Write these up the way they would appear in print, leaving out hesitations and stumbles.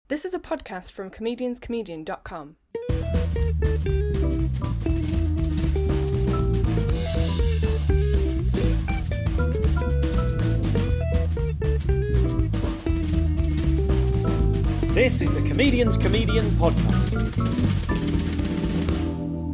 This is a podcast from comedianscomedian.com. This is the Comedian's Comedian podcast.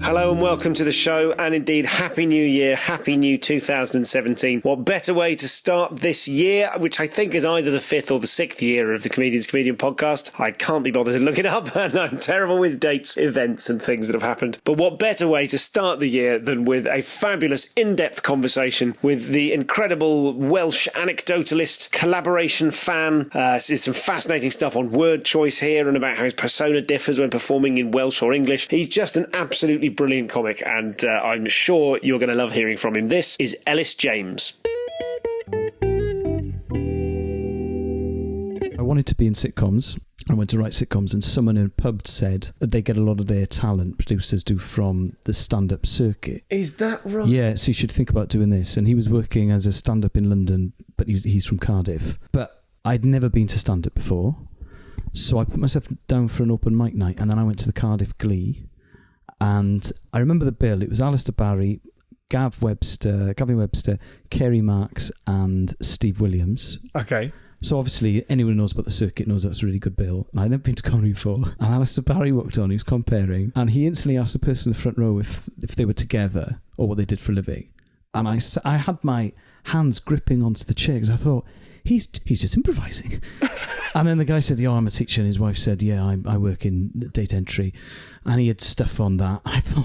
Hello and welcome to the show, and indeed Happy New Year, Happy New 2017. What better way to start this year, which I think is either the 5th or the 6th year of the Comedian's Comedian podcast. I can't be bothered to look it up, and I'm terrible with dates, events and things that have happened. But what better way to start the year than with a fabulous in-depth conversation with the incredible Welsh anecdotalist, collaboration fan. There's some fascinating stuff on word choice here and about how his persona differs when performing in Welsh or English. He's just an absolutely brilliant comic, and I'm sure you're going to love hearing from him. This is Elis James. I wanted to be in sitcoms. I went to write sitcoms, and someone in a pub said that they get a lot of their talent, producers do, from the stand-up circuit. Is that right? Yeah, so you should think about doing this. And he was working as a stand-up in London, but he's from Cardiff. But I'd never been to stand-up before, so I put myself down for an open mic night, and then I went to the Cardiff Glee. And I remember the bill. It was Alistair Barry, Gavin Webster, Kerry Marks, and Steve Williams. Okay. So obviously, anyone who knows about the circuit knows that's a really good bill. And I'd never been to comedy before. And Alistair Barry walked on, he was comparing, and he instantly asked the person in the front row if they were together or what they did for a living. And I had my hands gripping onto the chair because I thought, he's just improvising. And then the guy said, I'm a teacher, and his wife said, I work in data entry. And he had stuff on that. I thought,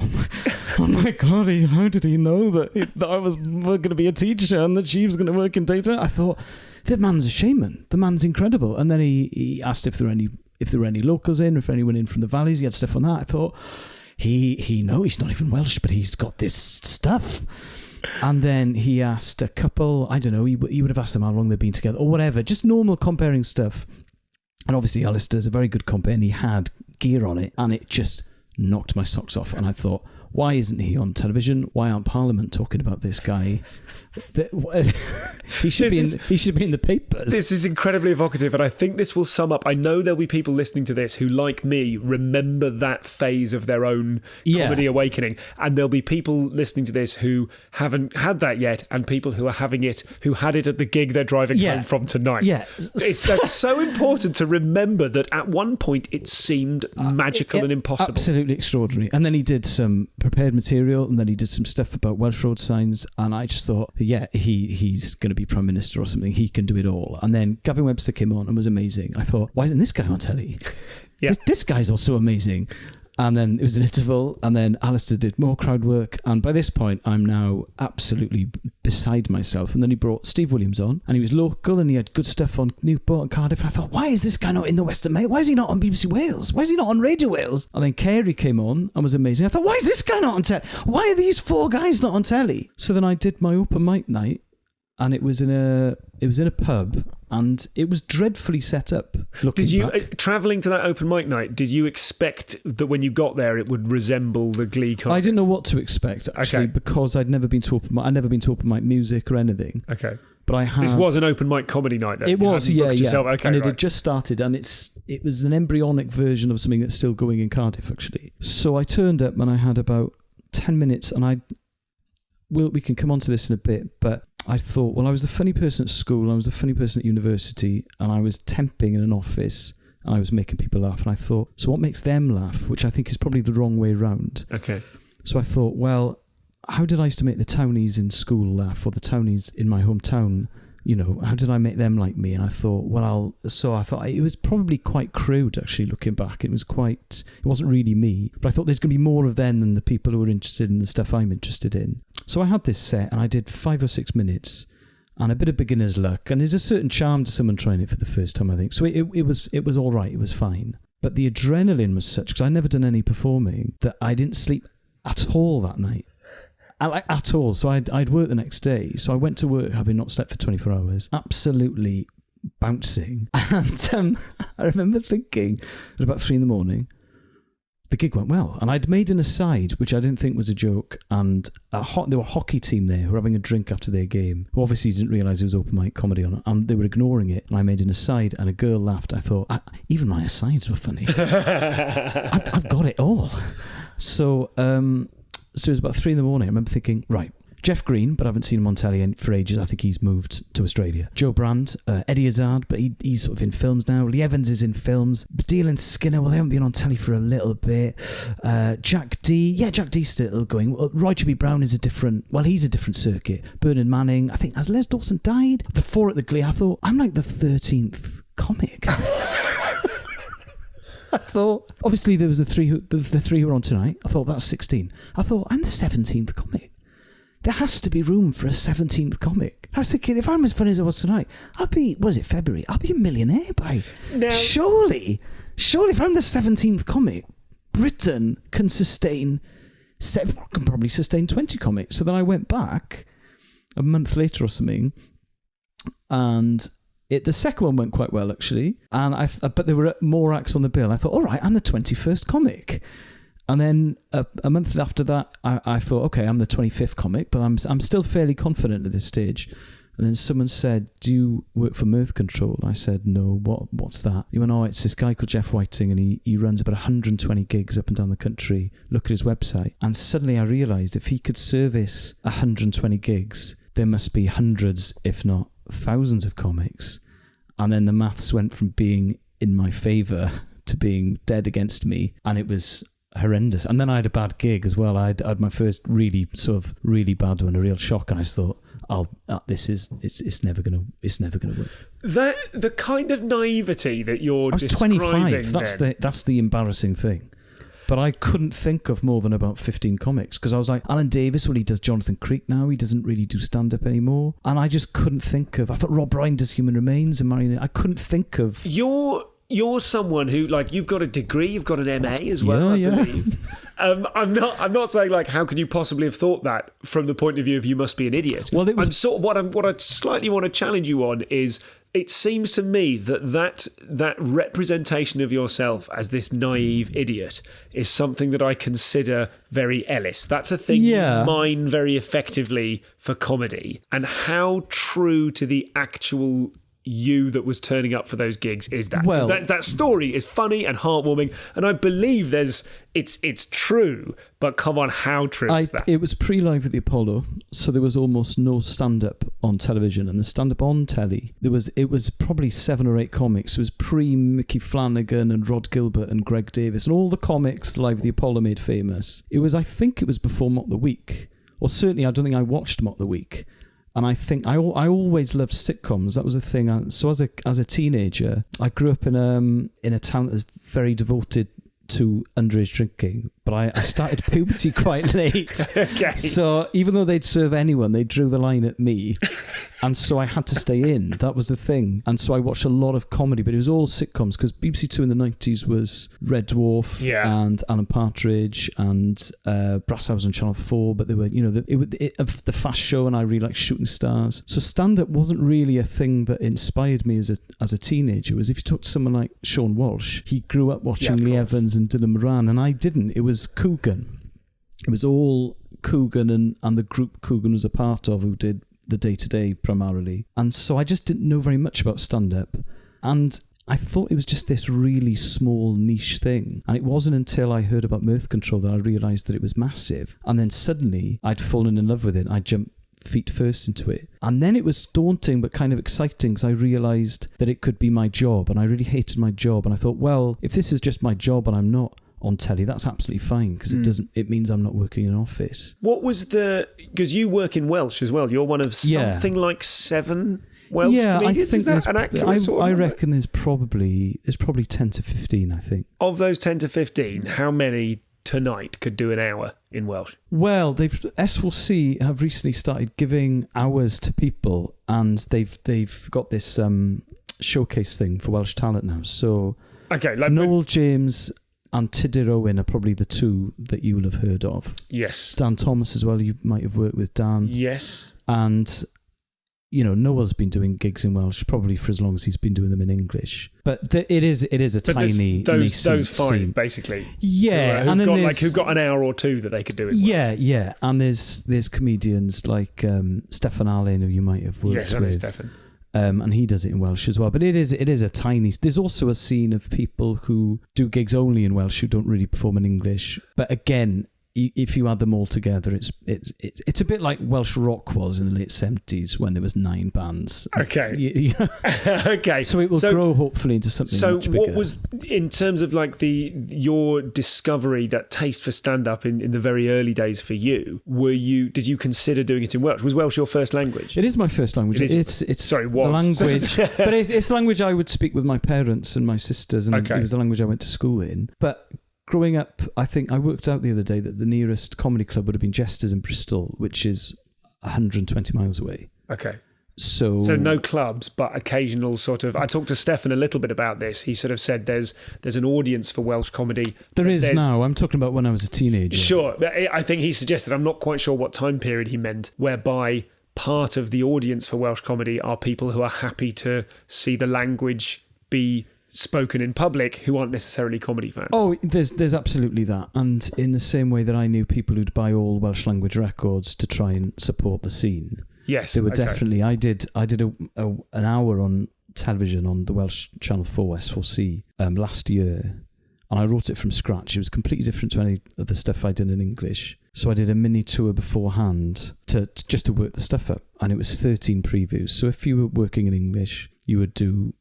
oh my God, how did he know that I was going to be a teacher and that she was going to work in data? I thought, the man's a shaman. The man's incredible. And then he asked if there were any locals in, if anyone in from the valleys. He had stuff on that. I thought, he's not even Welsh, but he's got this stuff. And then he asked a couple, I don't know, he would have asked them how long they've been together or whatever, just normal comparing stuff. And obviously Alistair's a very good compare, and he had gear on it, and it just knocked my socks off. And I thought, why isn't he on television? Why aren't Parliament talking about this guy? He should be in the papers. This is incredibly evocative, and I think this will sum up. I know there'll be people listening to this who, like me, remember that phase of their own comedy awakening, and there'll be people listening to this who haven't had that yet, and people who are having it, who had it at the gig they're driving home from tonight. Yeah, that's so important to remember that at one point it seemed magical and impossible. Absolutely extraordinary. And then he did some prepared material, and then he did some stuff about Welsh road signs, and I just thought, he's going to be Prime Minister or something. He can do it all. And then Gavin Webster came on and was amazing. I thought, why isn't this guy on telly? Yeah. This guy's also amazing. And then it was an interval, and then Alistair did more crowd work, and by this point I'm now absolutely beside myself. And then he brought Steve Williams on, and he was local, and he had good stuff on Newport and Cardiff, and I thought, why is this guy not in the Western Mail? Why is he not on BBC Wales? Why is he not on Radio Wales? And then Kerry came on and was amazing. I thought, why is this guy not on telly? Why are these four guys not on telly? So then I did my open mic night, and it was in a pub, and it was dreadfully set up. Did you, travelling to that open mic night, did you expect that when you got there it would resemble the Glee concert? I didn't know what to expect, actually, because I'd never been to open mic music or anything. Okay. But this was an open mic comedy night, then? It was, yeah. Okay, and it had just started, and it was an embryonic version of something that's still going in Cardiff, actually. So I turned up, and I had about 10 minutes, and we can come on to this in a bit, but I thought, well, I was the funny person at school, I was the funny person at university, and I was temping in an office, and I was making people laugh, and I thought, so what makes them laugh? Which I think is probably the wrong way round. Okay. So I thought, well, how did I used to make the townies in school laugh, or the townies in my hometown? How did I make them like me? And I thought, I thought it was probably quite crude, actually, looking back. It wasn't really me. But I thought there's going to be more of them than the people who are interested in the stuff I'm interested in. So I had this set, and I did 5 or 6 minutes, and a bit of beginner's luck. And there's a certain charm to someone trying it for the first time, I think. So it was all right. It was fine. But the adrenaline was such, because I'd never done any performing, that I didn't sleep at all that night. At all. So I'd work the next day. So I went to work having not slept for 24 hours, absolutely bouncing. And I remember thinking at about 3 a.m, the gig went well. And I'd made an aside, which I didn't think was a joke, and there were a hockey team there who were having a drink after their game, who obviously didn't realise it was open mic comedy on it, and they were ignoring it. And I made an aside, and a girl laughed. I thought, even my asides were funny. I've got it all. So it was about 3 a.m. I remember thinking, right, Jeff Green, but I haven't seen him on telly for ages. I think he's moved to Australia. Joe Brand, Eddie Izzard, but he's sort of in films now. Lee Evans is in films. Baddiel and Skinner, well, they haven't been on telly for a little bit. Jack D, Jack D's still going. Roy Chubby Brown is he's a different circuit. Bernard Manning, I think, has Les Dawson died? The 4 at the Glee, I thought, I'm like the 13th comic. I thought, obviously there was the three who are on tonight. I thought, that's 16. I thought, I'm the 17th comic. There has to be room for a 17th comic. I was thinking, if I'm as funny as I was tonight, February? I'll be a millionaire by... Now, surely, if I'm the 17th comic, Britain can probably sustain 20 comics. So then I went back a month later or something, and the second one went quite well, actually. But there were more acts on the bill. I thought, all right, I'm the 21st comic. And then a month after that, I thought, okay, I'm the 25th comic, but I'm still fairly confident at this stage. And then someone said, do you work for Mirth Control? I said, no, what's that? He went, it's this guy called Jeff Whiting, and he runs about 120 gigs up and down the country. Look at his website. And suddenly I realised if he could service 120 gigs, there must be hundreds, if not thousands of comics. And then the maths went from being in my favour to being dead against me, and it was horrendous. And then I had a bad gig as well. I had my first really bad one, a real shock, and I just thought, it's never gonna work. The kind of naivety that you're describing. 25. That's the embarrassing thing. But I couldn't think of more than about 15 comics, because I was like, Alan Davis, well, he does Jonathan Creek now. He doesn't really do stand-up anymore. And I just couldn't think of... I thought Rob Bryan does Human Remains and Marion... I couldn't think of... You're someone who, like, you've got a degree, you've got an MA as well, I believe. I'm not saying, like, how can you possibly have thought that from the point of view of you must be an idiot. Well, what I slightly want to challenge you on is, it seems to me that representation of yourself as this naive idiot is something that I consider very Ellis. That's a thing you mine very effectively for comedy. And how true to the actual you that was turning up for those gigs is that? Well, that story is funny and heartwarming, and I believe it's true, but come on, how true is that? It was pre-live at the Apollo, so there was almost no stand-up on television, and the stand-up on telly, it was probably 7 or 8 comics. It was pre-Mickey Flanagan and Rod Gilbert and Greg Davis, and all the comics live at the Apollo made famous. I think it was before Mock the Week, or certainly I don't think I watched Mock the Week. And I think I always loved sitcoms. That was a thing. So as a teenager, I grew up in a town that was very devoted to underage drinking, but I started puberty quite late. Okay. So even though they'd serve anyone, they drew the line at me. And so I had to stay in. That was the thing. And so I watched a lot of comedy, but it was all sitcoms, because BBC Two in the 90s was Red Dwarf and Alan Partridge and Brass House on Channel 4, but they were, the Fast Show, and I really liked Shooting Stars. So stand-up wasn't really a thing that inspired me as a teenager. It was, if you talk to someone like Sean Walsh, he grew up watching Lee Evans and Dylan Moran, and I didn't. It was Coogan. It was all Coogan and the group Coogan was a part of, who did the day-to-day primarily. And so I just didn't know very much about stand-up. And I thought it was just this really small niche thing. And it wasn't until I heard about Mirth Control that I realised that it was massive. And then suddenly I'd fallen in love with it. I jumped feet first into it. And then it was daunting but kind of exciting, because I realised that it could be my job, and I really hated my job. And I thought, well, if this is just my job and I'm not on telly, that's absolutely fine, because it means I'm not working in an office. What was because you work in Welsh as well, you're one of something like 7 Welsh comedians? I think is that an accurate sort of I number? Reckon there's probably 10 to 15, I think. Of those 10 to 15, how many tonight could do an hour in Welsh? Well, S4C have recently started giving hours to people, and they've got this showcase thing for Welsh talent now. So Noel James and Tudur Owen are probably the 2 that you will have heard of. Yes. Dan Thomas as well, you might have worked with Dan. Yes. And Noel's been doing gigs in Welsh probably for as long as he's been doing them in English. But it is a tiny those five scene. basically. Yeah, and then who've got an hour or two that they could do it. Yeah, and there's comedians like Stefan Allen, who you might have worked with. Stefan. And he does it in Welsh as well. But it is a tiny. There's also a scene of people who do gigs only in Welsh who don't really perform in English. But again, if you add them all together, it's a bit like Welsh rock was in the late 70s when there was 9 bands. Okay. Okay. So it will grow hopefully into something much bigger. So what was, in terms of like your discovery, that taste for stand-up in the very early days for you, did you consider doing it in Welsh? Was Welsh your first language? It is my first language. It's the language, but it's the language I would speak with my parents and my sisters, and it was the language I went to school in. But growing up, I think I worked out the other day that the nearest comedy club would have been Jester's in Bristol, which is 120 miles away. Okay. So no clubs, but occasional sort of... I talked to Stefan a little bit about this. He sort of said there's an audience for Welsh comedy. There is now. I'm talking about when I was a teenager. Sure. I think he suggested, I'm not quite sure what time period he meant, whereby part of the audience for Welsh comedy are people who are happy to see the language be spoken in public who aren't necessarily comedy fans. Oh, there's absolutely that. And in the same way that I knew people who'd buy all Welsh language records to try and support the scene. Yes. There were definitely... I did an hour on television on the Welsh Channel 4 S4C last year, and I wrote it from scratch. It was completely different to any of the stuff I did in English. So I did a mini tour beforehand just to work the stuff up, and it was 13 previews. So if you were working in English, you would do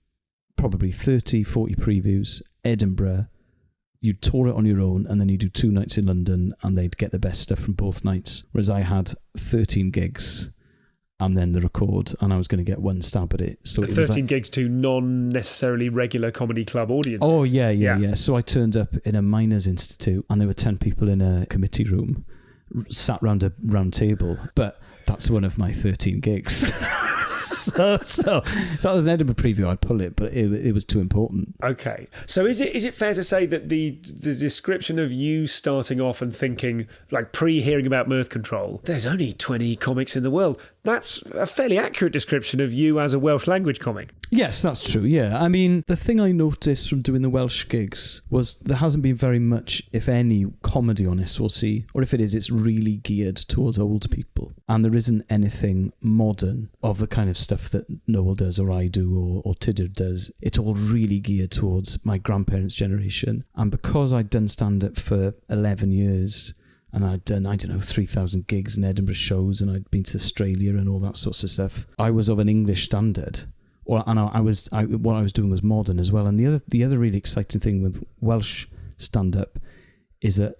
probably 30, 40 previews, Edinburgh, you'd tour it on your own, and then you do 2 nights in London, and they'd get the best stuff from both nights. Whereas I had 13 gigs, and then the record, and I was going to get one stab at it. So 13 gigs to non-necessarily regular comedy club audiences. Oh, yeah. So I turned up in a miners' institute, and there were 10 people in a committee room, sat round a round table, but that's one of my 13 gigs. So if that was an Edinburgh preview, I'd pull it, but it was too important. Okay. So is it fair to say that the description of you starting off and thinking, like pre-hearing about Mirth Control, there's only 20 comics in the world, that's a fairly accurate description of you as a Welsh language comic? Yes, that's true, yeah. I mean, the thing I noticed from doing the Welsh gigs was there hasn't been very much, if any, comedy on SLC, or if it is, it's really geared towards old people. And there isn't anything modern of the kind of stuff that Noel does or I do or Tudor does. It's all really geared towards my grandparents' generation. And because I'd done stand-up for 11 years... and I'd done, 3,000 gigs in Edinburgh shows, and I'd been to Australia and all that sorts of stuff. I was of an English standard, what I was doing was modern as well. And the other really exciting thing with Welsh stand-up is that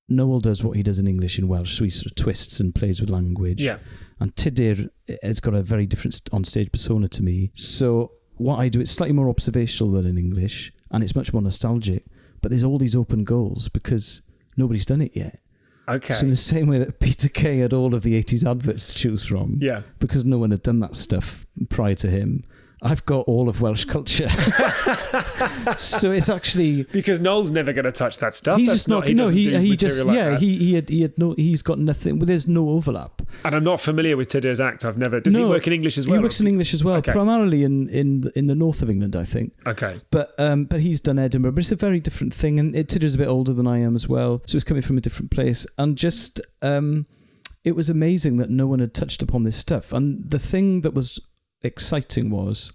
Noel does what he does in English in Welsh, so he sort of twists and plays with language. Yeah. And Tudor has got a very different on-stage persona to me. So what I do, it's slightly more observational than in English, and it's much more nostalgic. But there's all these open goals because nobody's done it yet. Okay. So in the same way that Peter Kay had all of the 80s adverts to choose from, yeah, because no one had done that stuff prior to him, I've got all of Welsh culture. So it's actually because Noel's never going to touch that stuff. He's That's just not. He's got nothing. There's no overlap. And I'm not familiar with Tudor's act. I've never. Does he work in English as well? He works in English as well, okay. Primarily in the north of England, I think. Okay. But he's done Edinburgh. But it's a very different thing, and Tudor's a bit older than I am as well, so it's coming from a different place. And just it was amazing that no one had touched upon this stuff. And the thing that was exciting was,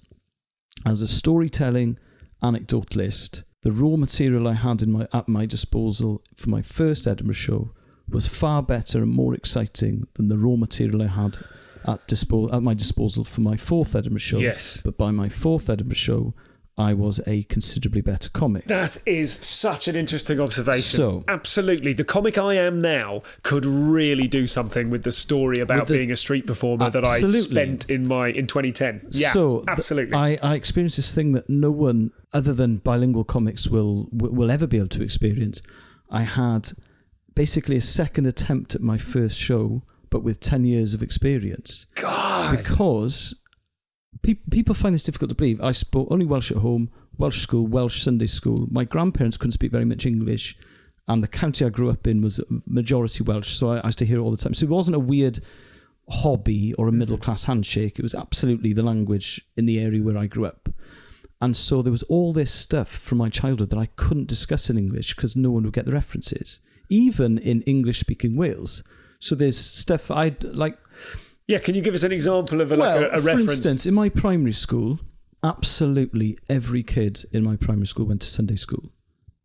as a storytelling anecdotalist, the raw material I had at my disposal for my first Edinburgh show was far better and more exciting than the raw material I had at my disposal for my fourth Edinburgh show. Yes. But by my fourth Edinburgh show, I was a considerably better comic. That is such an interesting observation. So, absolutely. The comic I am now could really do something with the story about being a street performer that I spent in 2010. Yeah, so absolutely. I experienced this thing that no one other than bilingual comics will ever be able to experience. I had basically a second attempt at my first show, but with 10 years of experience. God! Because people find this difficult to believe. I spoke only Welsh at home, Welsh school, Welsh Sunday school. My grandparents couldn't speak very much English, and the county I grew up in was majority Welsh, so I used to hear it all the time. So it wasn't a weird hobby or a middle-class handshake. It was absolutely the language in the area where I grew up. And so there was all this stuff from my childhood that I couldn't discuss in English because no one would get the references, even in English-speaking Wales. So there's stuff I'd like... Yeah, can you give us an example of a reference? For instance, in my primary school, absolutely every kid in my primary school went to Sunday school.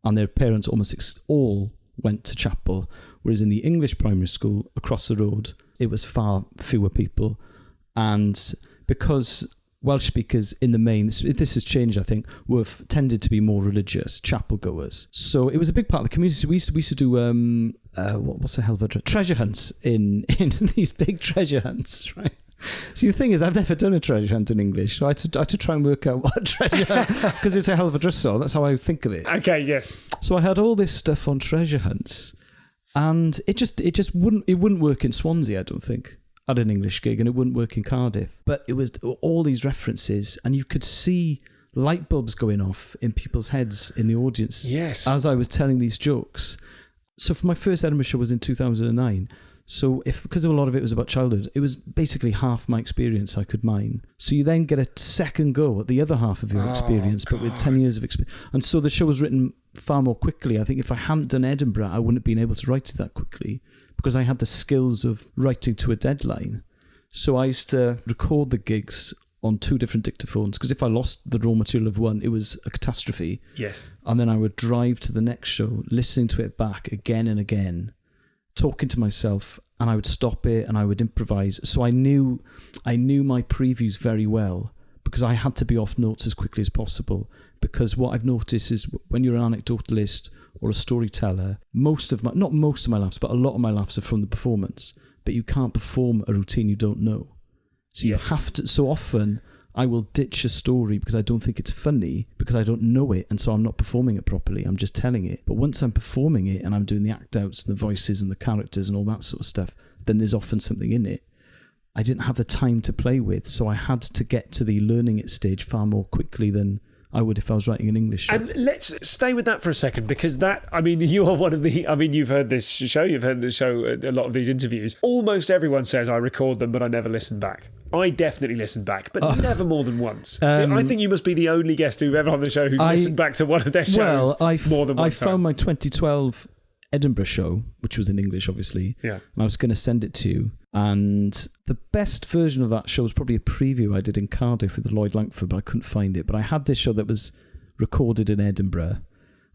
And their parents almost all went to chapel. Whereas in the English primary school across the road, it was far fewer people. And because Welsh speakers in the main, this has changed, I think, tended to be more religious, chapel goers. So it was a big part of the community. So we used to do, what's the hell of a treasure hunts in these big treasure hunts, right? See, the thing is, I've never done a treasure hunt in English, so I had to try and work out what a treasure hunt, because it's a hell of a dress all. That's how I think of it. Okay, yes. So I had all this stuff on treasure hunts, and it wouldn't work in Swansea, I don't think, at an English gig, and it wouldn't work in Cardiff. But it was all these references, and you could see light bulbs going off in people's heads in the audience. Yes. As I was telling these jokes. So for my first Edinburgh show was in 2009. So because a lot of it was about childhood, it was basically half my experience I could mine. So you then get a second go at the other half of your experience, but with 10 years of experience. And so the show was written far more quickly. I think if I hadn't done Edinburgh, I wouldn't have been able to write it that quickly because I had the skills of writing to a deadline. So I used to record the gigs on 2 different dictaphones, because if I lost the raw material of one, it was a catastrophe. Yes. And then I would drive to the next show, listening to it back again and again, talking to myself, and I would stop it and I would improvise. So I knew my previews very well because I had to be off notes as quickly as possible. Because what I've noticed is when you're an anecdotalist or a storyteller, not most of my laughs, but a lot of my laughs are from the performance. But you can't perform a routine you don't know. So you have to. So often I will ditch a story because I don't think it's funny, because I don't know it, and so I'm not performing it properly. I'm just telling it. But once I'm performing it and I'm doing the act outs and the voices and the characters and all that sort of stuff, then there's often something in it I didn't have the time to play with. So I had to get to the learning it stage far more quickly than I would if I was writing an English show. And let's stay with that for a second, because you are one of the, you've heard this show, a lot of these interviews. Almost everyone says, I record them, but I never listen back. I definitely listen back, but never more than once. I think you must be the only guest who've ever on the show who's listened back to one of their shows more than one time. I found my 2012 Edinburgh show, which was in English, obviously. Yeah. And I was going to send it to you. And the best version of that show was probably a preview I did in Cardiff with Lloyd Langford, but I couldn't find it. But I had this show that was recorded in Edinburgh,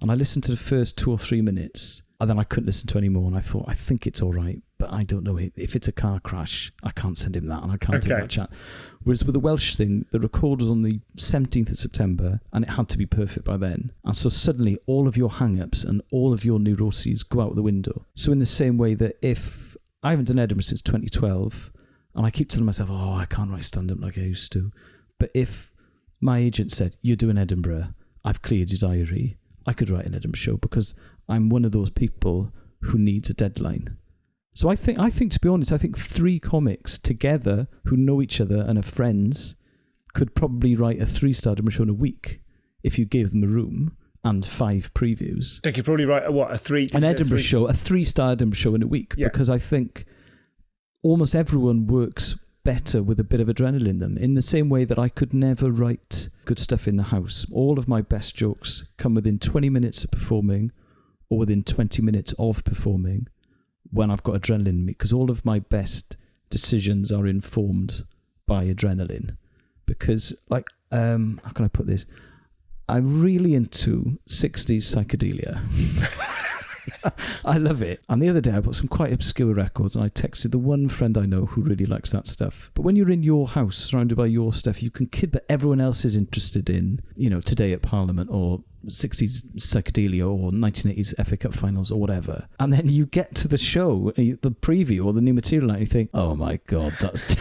and I listened to the first 2 or 3 minutes, and then I couldn't listen to any more. And I thought, I think it's all right, but I don't know. If it's a car crash, I can't send him that, and I can't take that chat. Whereas with the Welsh thing, the record was on the 17th of September, and it had to be perfect by then. And so suddenly all of your hang-ups and all of your neuroses go out the window. So in the same way that if I haven't done Edinburgh since 2012, and I keep telling myself, I can't write stand-up like I used to. But if my agent said, you're doing Edinburgh, I've cleared your diary, I could write an Edinburgh show, because I'm one of those people who needs a deadline. So I think to be honest, 3 comics together who know each other and are friends could probably write a 3-star Edinburgh show in a week if you gave them a room and 5 previews. They could probably write an Edinburgh show, a 3-star Edinburgh show in a week, because I think almost everyone works better with a bit of adrenaline in them, in the same way that I could never write good stuff in the house. All of my best jokes come within 20 minutes of performing or within 20 minutes of performing when I've got adrenaline in me, because all of my best decisions are informed by adrenaline. Because, how can I put this? I'm really into 60s psychedelia. I love it. And the other day I bought some quite obscure records, and I texted the one friend I know who really likes that stuff. But when you're in your house, surrounded by your stuff, you can kid that everyone else is interested in, Today at Parliament, or 60s psychedelia, or 1980s FA Cup finals, or whatever. And then you get to the show, the preview or the new material, and you think, oh my God, that's...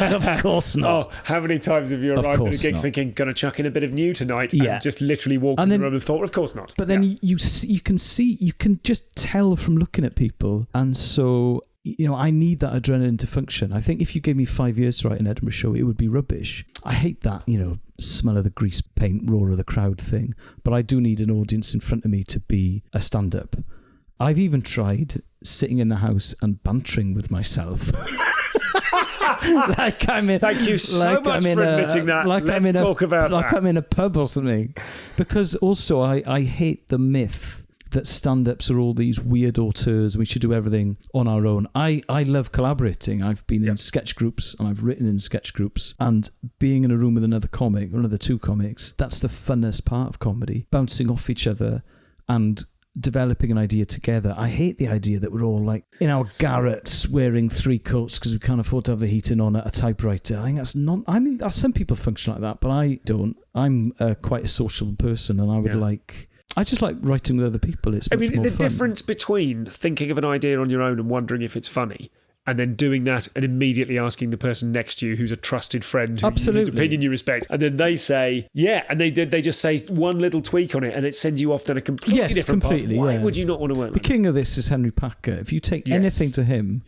Of course not. Oh, how many times have you arrived at a gig thinking, gonna chuck in a bit of new tonight, and just literally walked in the room and thought, of course not. But then you can just tell from looking at people. And so, I need that adrenaline to function. I think if you gave me 5 years to write an Edinburgh show, it would be rubbish. I hate that, smell of the grease paint, roar of the crowd thing. But I do need an audience in front of me to be a stand-up. I've even tried sitting in the house and bantering with myself. like I'm in. Thank you so much for admitting that. Let's talk about like that. I'm in a pub or something. Because also, I hate the myth that stand-ups are all these weird auteurs and we should do everything on our own. I love collaborating. I've been in sketch groups and I've written in sketch groups, and being in a room with another comic or another two comics, that's the funnest part of comedy, bouncing off each other and developing an idea together. I hate the idea that we're all like in our garrets wearing 3 coats because we can't afford to have the heating on at a typewriter. I think that's not. I mean, some people function like that, but I don't. I'm quite a social person, and I would like. I just like writing with other people. It's much more the fun. difference between thinking of an idea on your own and wondering if it's funny, and then doing that and immediately asking the person next to you who's a trusted friend whose opinion you respect, and then they say, and they just say one little tweak on it and it sends you off down a completely different path. Why would you not want to work with The king of this is Henry Packer. If you take anything to him,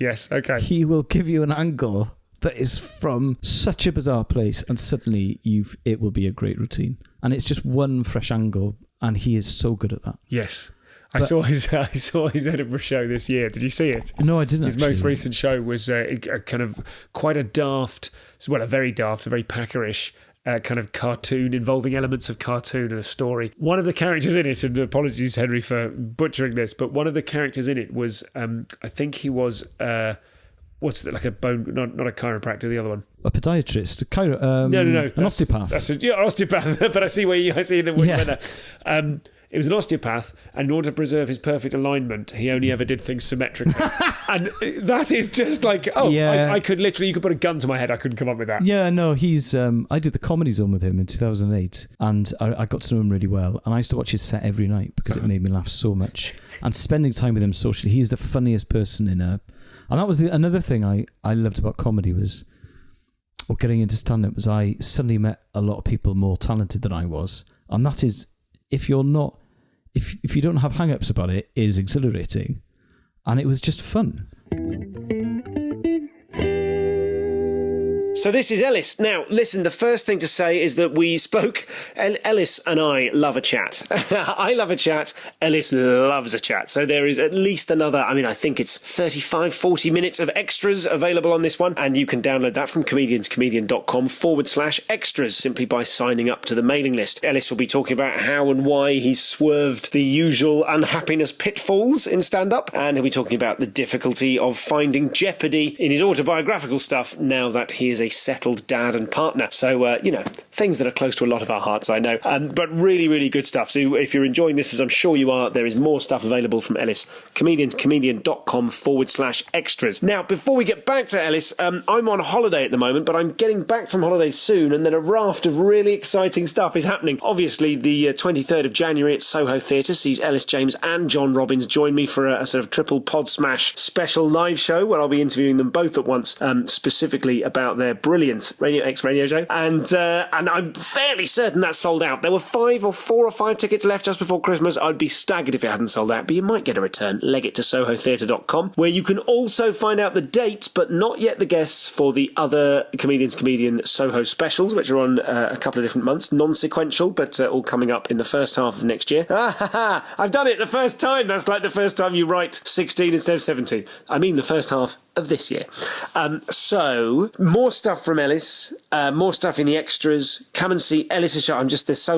he will give you an angle that is from such a bizarre place, and suddenly it will be a great routine. And it's just one fresh angle, and he is so good at that. Yes. I saw his Edinburgh show this year. Did you see it? No, I didn't. His most recent show was a kind of quite a very Packerish kind of cartoon involving elements of cartoon and a story. One of the characters in it, and apologies Henry for butchering this, but one of the characters in it was I think he was what's it, like a bone, not a chiropractor, the other one. A podiatrist, no, an osteopath. That's an osteopath. But I see the way you went there. It was an osteopath, and in order to preserve his perfect alignment, he only ever did things symmetrically. And that is just like, I could literally, you could put a gun to my head, I couldn't come up with that. Yeah, no, he's, I did the Comedy Zone with him in 2008, and I got to know him really well, and I used to watch his set every night because it made me laugh so much. And spending time with him socially, he's the funniest person and that was another thing I loved about comedy or getting into stand-up was I suddenly met a lot of people more talented than I was. And that is, if you don't have hang-ups about it, is exhilarating. And it was just fun. So this is Elis. Now, listen, the first thing to say is that we spoke. Elis and I love a chat. I love a chat. Elis loves a chat. So there is at least another, I think it's 35, 40 minutes of extras available on this one. And you can download that from comedianscomedian.com/extras simply by signing up to the mailing list. Elis will be talking about how and why he's swerved the usual unhappiness pitfalls in stand-up. And he'll be talking about the difficulty of finding jeopardy in his autobiographical stuff now that he is a settled dad and partner. So, things that are close to a lot of our hearts, I know. But really, really good stuff. So if you're enjoying this, as I'm sure you are, there is more stuff available from Elis. comedianscomedian.com/extras. Now, before we get back to Elis, I'm on holiday at the moment, but I'm getting back from holiday soon, and then a raft of really exciting stuff is happening. Obviously, the 23rd of January at Soho Theatre sees Elis James and John Robbins join me for a sort of triple pod smash special live show where I'll be interviewing them both at once, specifically about their brilliant Radio X radio show, and I'm fairly certain that's sold out. There were 4 or 5 tickets left just before Christmas. I'd be staggered if it hadn't sold out, but you might get a return. Leg it to sohotheatre.com, where you can also find out the dates, but not yet the guests, for the other Comedians Comedian Soho specials, which are on a couple of different months, non-sequential, but all coming up in the first half of next year. I've done it the first time. That's like the first time you write 16 instead of 17. I mean the first half of this year. So more stuff from Elis, more stuff in the extras. Come and see Elis' show. There's so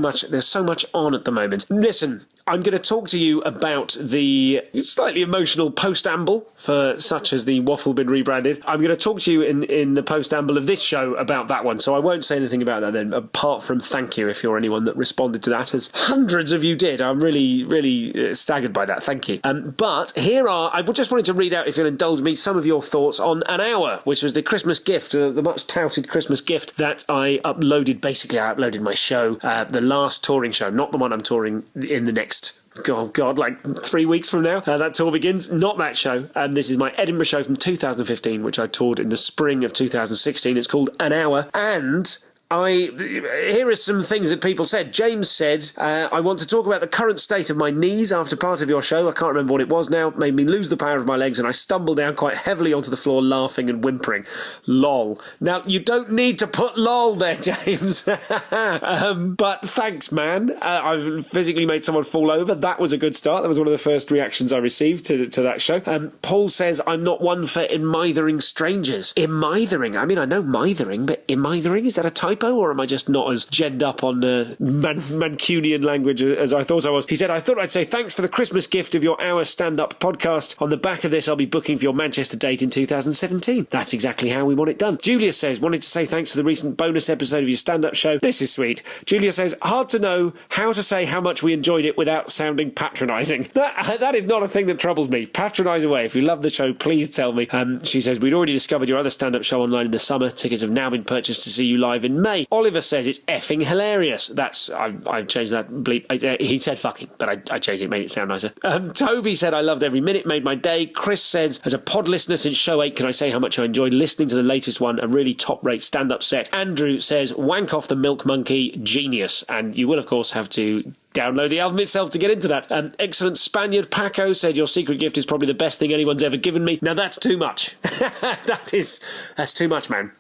much on at the moment. Listen, I'm going to talk to you about the slightly emotional post-amble for such as the waffle been rebranded. I'm going to talk to you in the post-amble of this show about that one, so I won't say anything about that then, apart from thank you if you're anyone that responded to that, as hundreds of you did. I'm really, really staggered by that. Thank you. But I just wanted to read out, if you'll indulge me, some of your thoughts on An Hour, which was the Christmas gift, the much-touted Christmas gift that I uploaded. Basically, I uploaded my show, the last touring show, not the one I'm touring in the next like 3 weeks from now. That tour begins. Not that show. This is my Edinburgh show from 2015, which I toured in the spring of 2016. It's called An Hour, and Here are some things that people said. James said, I want to talk about the current state of my knees after part of your show. I can't remember what it was now. It made me lose the power of my legs and I stumbled down quite heavily onto the floor laughing and whimpering. Lol. Now, you don't need to put lol there, James. But thanks, man. I've physically made someone fall over. That was a good start. That was one of the first reactions I received to that show. Paul says, I'm not one for imithering strangers. Imithering? I mean, I know mithering, but imithering? Is that a typo, or am I just not as genned up on Mancunian language as I thought I was? He said, I thought I'd say thanks for the Christmas gift of your hour stand-up podcast. On the back of this, I'll be booking for your Manchester date in 2017. That's exactly how we want it done. Julia says, wanted to say thanks for the recent bonus episode of your stand-up show. This is sweet. Julia says, hard to know how to say how much we enjoyed it without sounding patronising. That is not a thing that troubles me. Patronise away. If you love the show, please tell me. She says, we'd already discovered your other stand-up show online in the summer. Tickets have now been purchased to see you live in May. Oliver says it's effing hilarious. I've changed that bleep. He said fucking, but I changed it, made it sound nicer. Toby said, I loved every minute, made my day. Chris says, as a pod listener since show 8, can I say how much I enjoyed listening to the latest one? A really top-rate stand-up set. Andrew says, wank off the Milk Monkey, genius. And you will, of course, have to download the album itself to get into that. Excellent Spaniard Paco said, your secret gift is probably the best thing anyone's ever given me. Now that's too much. That's too much, man.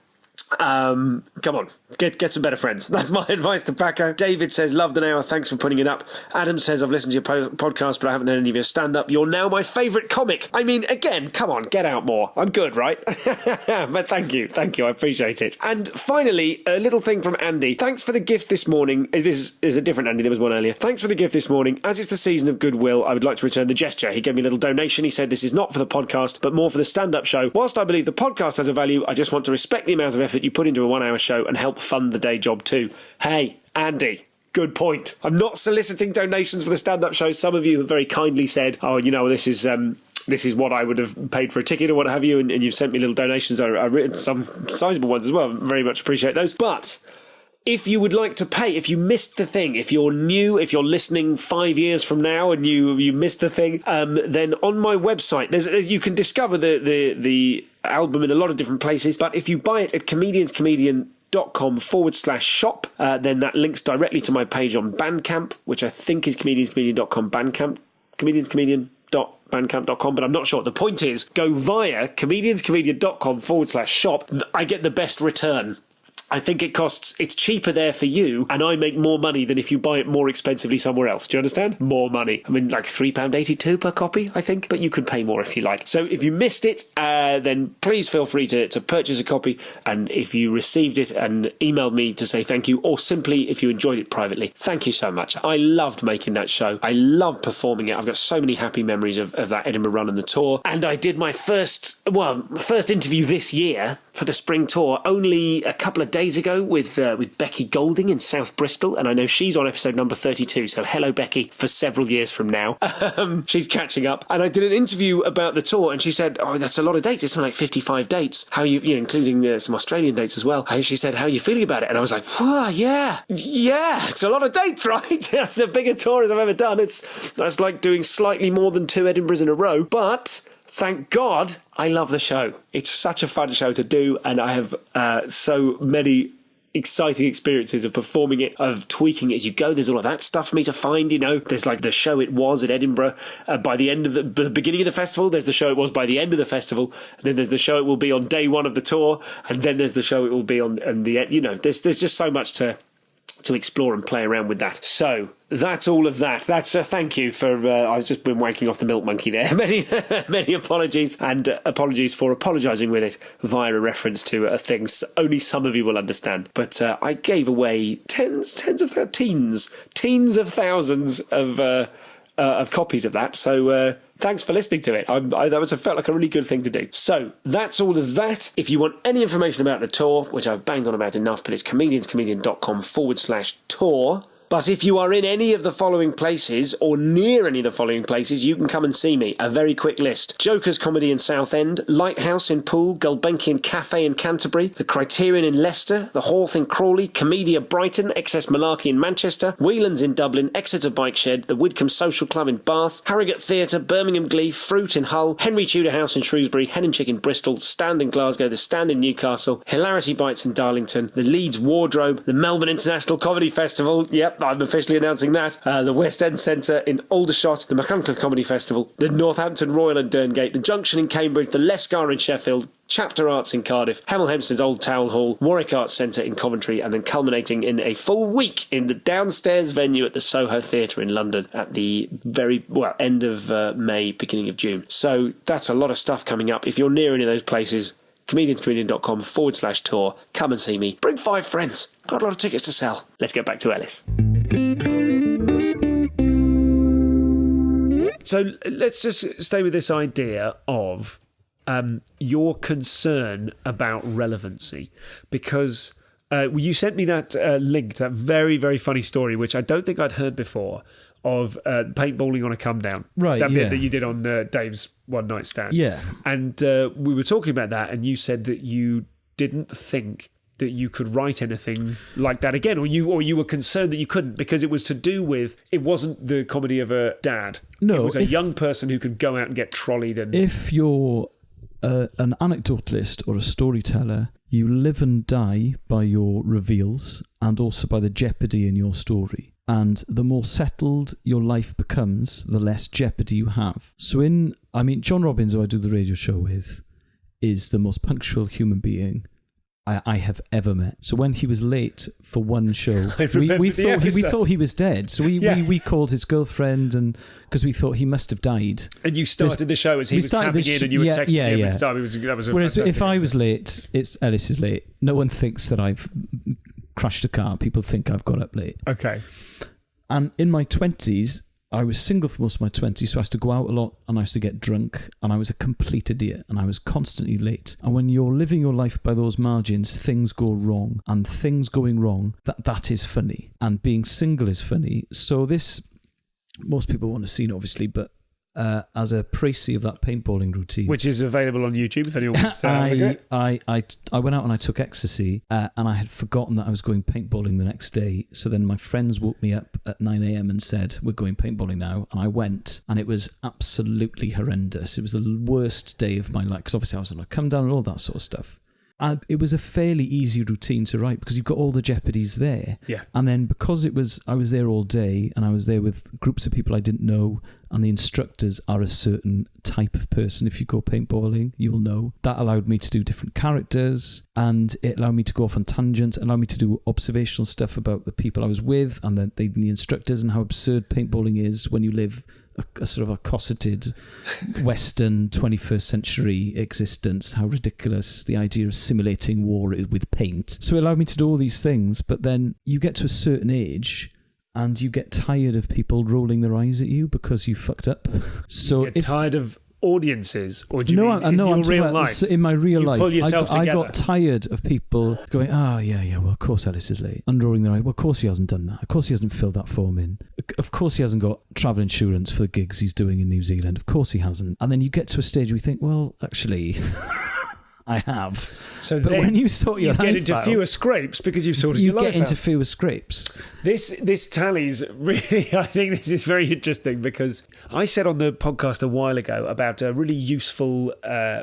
Come on, get some better friends. That's my advice to Paco. David says, loved an hour, thanks for putting it up. Adam says, I've listened to your podcast, but I haven't heard any of your stand-up. You're now my favourite comic. I mean, again, come on, get out more. I'm good, right? But thank you, I appreciate it. And finally, a little thing from Andy. Thanks for the gift this morning. This is a different Andy, there was one earlier. Thanks for the gift this morning. As it's the season of goodwill, I would like to return the gesture. He gave me a little donation. He said, this is not for the podcast, but more for the stand-up show. Whilst I believe the podcast has a value, I just want to respect the amount of effort you put into a 1 hour show and help fund the day job too. Hey, Andy, good point. I'm not soliciting donations for the stand-up show. Some of you have very kindly said, oh, you know, this is what I would have paid for a ticket or what have you, and you've sent me little donations. I've written some sizable ones as well. Very much appreciate those. But if you would like to pay, if you missed the thing, if you're new, if you're listening 5 years from now and you missed the thing, then on my website, you can discover the album in a lot of different places. But if you buy it at comedianscomedian.com/shop, then that links directly to my page on Bandcamp, which I think is comedianscomedian.com Bandcamp, comedianscomedian.bandcamp.com, but I'm not sure. The point is, go via comedianscomedian.com/shop. I get the best return. I think it's cheaper there for you, and I make more money than if you buy it more expensively somewhere else. Do you understand? More money. I mean, like £3.82 per copy, I think, but you can pay more if you like. So if you missed it, then please feel free to purchase a copy, and if you received it and emailed me to say thank you, or simply if you enjoyed it privately, thank you so much. I loved making that show. I loved performing it. I've got so many happy memories of that Edinburgh run and the tour, and I did my first interview this year for the spring tour only a couple of days ago with Becky Golding in South Bristol, and I know she's on episode number 32, so hello Becky for several years from now. She's catching up, and I did an interview about the tour, and she said, oh, that's a lot of dates, it's something like 55 dates, how you including some Australian dates as well. She said, how are you feeling about it? And I was like, whoa, yeah, it's a lot of dates, right? That's a bigger tour as I've ever done. That's like doing slightly more than 2 Edinburghs in a row, but thank God I love the show. It's such a fun show to do, and I have so many exciting experiences of performing it, of tweaking it as you go. There's all of that stuff for me to find, There's like the show it was at Edinburgh by the end of the beginning of the festival. There's the show it was by the end of the festival. And then there's the show it will be on day 1 of the tour. And then there's the show it will be on the end. There's just so much to explore and play around with that. So that's all of that. That's a thank you for. I've just been wanking off the milk monkey there. Many apologies, and apologies for apologising with it via a reference to a thing only some of you will understand. But I gave away teens of thousands of copies of that. So thanks for listening to it. That felt like a really good thing to do. So that's all of that. If you want any information about the tour, which I've banged on about enough, but it's comedianscomedian.com/tour. But if you are in any of the following places or near any of the following places, you can come and see me. A very quick list. Joker's Comedy in Southend, Lighthouse in Poole, Gulbenkian Cafe in Canterbury, the Criterion in Leicester, the Hawth in Crawley, Comedia Brighton, Excess Malarkey in Manchester, Whelan's in Dublin, Exeter Bike Shed, the Widcombe Social Club in Bath, Harrogate Theatre, Birmingham Glee, Fruit in Hull, Henry Tudor House in Shrewsbury, Hen and Chick in Bristol, Stand in Glasgow, the Stand in Newcastle, Hilarity Bites in Darlington, the Leeds Wardrobe, the Melbourne International Comedy Festival, yep, I'm officially announcing that, the West End Centre in Aldershot, the McCunkle Comedy Festival, the Northampton Royal in Derngate, the Junction in Cambridge, the Lescar in Sheffield, Chapter Arts in Cardiff, Hemel Hempstead's Old Town Hall, Warwick Arts Centre in Coventry, and then culminating in a full week in the downstairs venue at the Soho Theatre in London at the end of May, beginning of June. So that's a lot of stuff coming up. If you're near any of those places, comedianscomedian.com/tour. Come and see me. Bring 5 friends. Got a lot of tickets to sell. Let's get back to Elis. So let's just stay with this idea of your concern about relevancy, because you sent me that link to that very, very funny story, which I don't think I'd heard before, of paintballing on a come down. Right, that yeah. bit that you did on Dave's one night stand. Yeah. And we were talking about that, and you said that you didn't think that you could write anything like that again, or you were concerned that you couldn't, because it was to do with, it wasn't the comedy of a dad. No, it was a young person who could go out and get trolleyed. And if you're an anecdotalist or a storyteller, you live and die by your reveals and also by the jeopardy in your story. And the more settled your life becomes, the less jeopardy you have. So John Robbins, who I do the radio show with, is the most punctual human being I have ever met. So when he was late for one show, we thought he was dead. So we called his girlfriend, and because we thought he must have died. And you started the show as he was camping in, and you were texting him and stuff. That was a Whereas if I episode. was late, it's Elis is late. No one thinks that I've crashed a car. People think I've got up late. Okay. And in my 20s, I was single for most of my 20s, so I used to go out a lot and I used to get drunk, and I was a complete idiot and I was constantly late. And when you're living your life by those margins, things go wrong, and things going wrong, that is funny. And being single is funny. So this, most people want to see it, obviously, but as a précis of that paintballing routine, which is available on YouTube if anyone wants to have a look at it. I went out and I took ecstasy, and I had forgotten that I was going paintballing the next day. So then my friends woke me up at 9 a.m. and said, we're going paintballing now. And I went, and it was absolutely horrendous. It was the worst day of my life, because obviously I was on a come down and all that sort of stuff. And it was a fairly easy routine to write because you've got all the jeopardies there. Yeah. And then because I was there all day, and I was there with groups of people I didn't know, and the instructors are a certain type of person. If you go paintballing, you'll know. That allowed me to do different characters, and it allowed me to go off on tangents, allowed me to do observational stuff about the people I was with and the instructors, and how absurd paintballing is when you live a sort of a cosseted Western 21st century existence, how ridiculous the idea of simulating war is with paint. So it allowed me to do all these things, but then you get to a certain age and you get tired of people rolling their eyes at you because you fucked up. So you get tired of audiences, or do you mean in your real life? So in my real life, pull yourself I together. got tired of people going, yeah, well, of course Elis is late. Unrolling their eye, well, of course he hasn't done that. Of course he hasn't filled that form in. Of course he hasn't got travel insurance for the gigs he's doing in New Zealand. Of course he hasn't. And then you get to a stage where you think, well, actually... I have. So but when you sort your life out... You get into fewer scrapes because you've sorted your life out. You get into fewer scrapes. This tallies really... I think this is very interesting because I said on the podcast a while ago about a really useful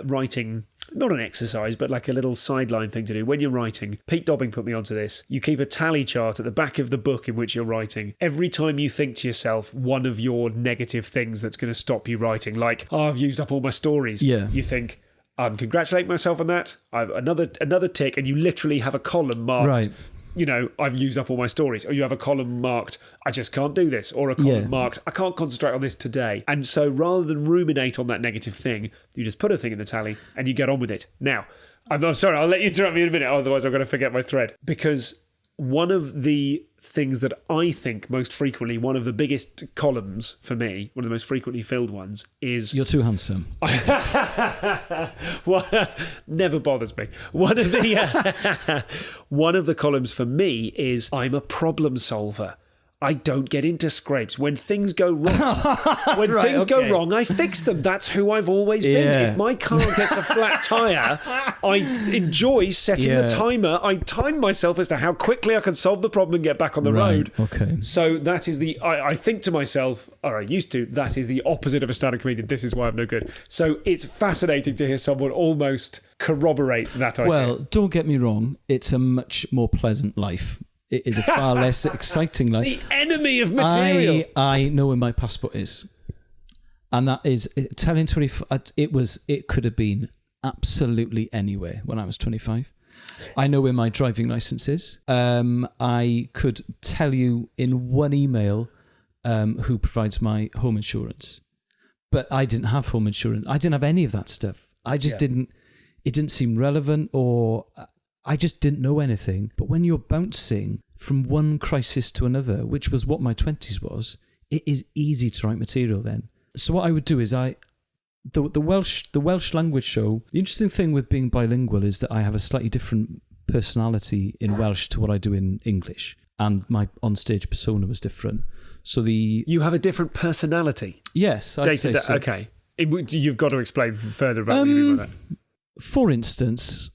writing... Not an exercise, but like a little sideline thing to do. When you're writing, Pete Dobbing put me onto this. You keep a tally chart at the back of the book in which you're writing. Every time you think to yourself one of your negative things that's going to stop you writing, like, I've used up all my stories. Yeah. You think... I'm congratulating myself on that. I've another tick, and you literally have a column marked. Right. You know, I've used up all my stories. Or you have a column marked, I just can't do this. Or a column marked, I can't concentrate on this today. And so rather than ruminate on that negative thing, you just put a thing in the tally and you get on with it. Now, I'm sorry, I'll let you interrupt me in a minute, otherwise I'm going to forget my thread. Because one of the things that I think most frequently, one of the biggest columns for me, one of the most frequently filled ones, is... You're too handsome. Well, never bothers me. One of the columns for me is I'm a problem solver. I don't get into scrapes. When things go wrong, go wrong, I fix them. That's who I've always been. Yeah. If my car gets a flat tyre, I enjoy setting the timer. I time myself as to how quickly I can solve the problem and get back on the road. Okay. So that is I think to myself, or I used to, that is the opposite of a stand-up comedian. This is why I'm no good. So it's fascinating to hear someone almost corroborate that idea. Well, don't get me wrong. It's a much more pleasant life. It is a far less exciting life. The enemy of material. I know where my passport is, and that is telling 25. It could have been absolutely anywhere when I was 25. I know where my driving license is. I could tell you in one email who provides my home insurance, but I didn't have home insurance. I didn't have any of that stuff. I just didn't. It didn't seem relevant, or I just didn't know anything. But when you're bouncing from one crisis to another, which was what my 20s was, it is easy to write material then. So what I would do is the Welsh language show, the interesting thing with being bilingual is that I have a slightly different personality in Welsh to what I do in English. And my onstage persona was different. So you have a different personality? Yes, I'd say so. Okay. You've got to explain further about what you mean by that. For instance,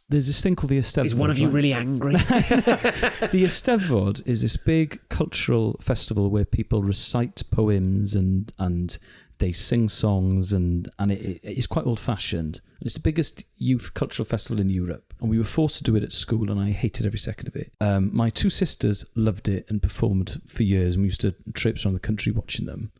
there's this thing called the Eisteddfod. Is one of you really angry? The Eisteddfod is this big cultural festival where people recite poems and they sing songs, and it's quite old-fashioned. It's the biggest youth cultural festival in Europe, and we were forced to do it at school, and I hated every second of it. My two sisters loved it and performed for years, and we used to traipse around the country watching them.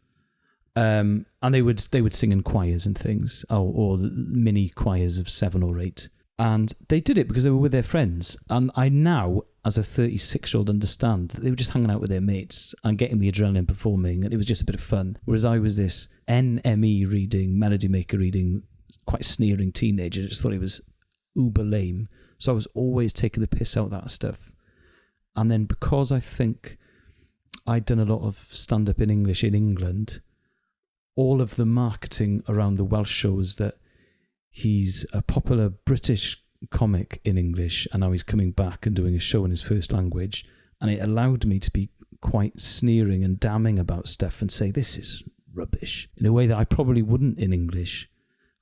And they would sing in choirs and things, or mini choirs of 7 or 8. And they did it because they were with their friends. And I now, as a 36-year-old, understand that they were just hanging out with their mates and getting the adrenaline performing, and it was just a bit of fun. Whereas I was this NME reading, Melody Maker reading, quite sneering teenager. I just thought it was uber lame. So I was always taking the piss out of that stuff. And then because I think I'd done a lot of stand-up in English in England, all of the marketing around the Welsh show is that he's a popular British comic in English and now he's coming back and doing a show in his first language. And it allowed me to be quite sneering and damning about stuff and say, this is rubbish, in a way that I probably wouldn't in English.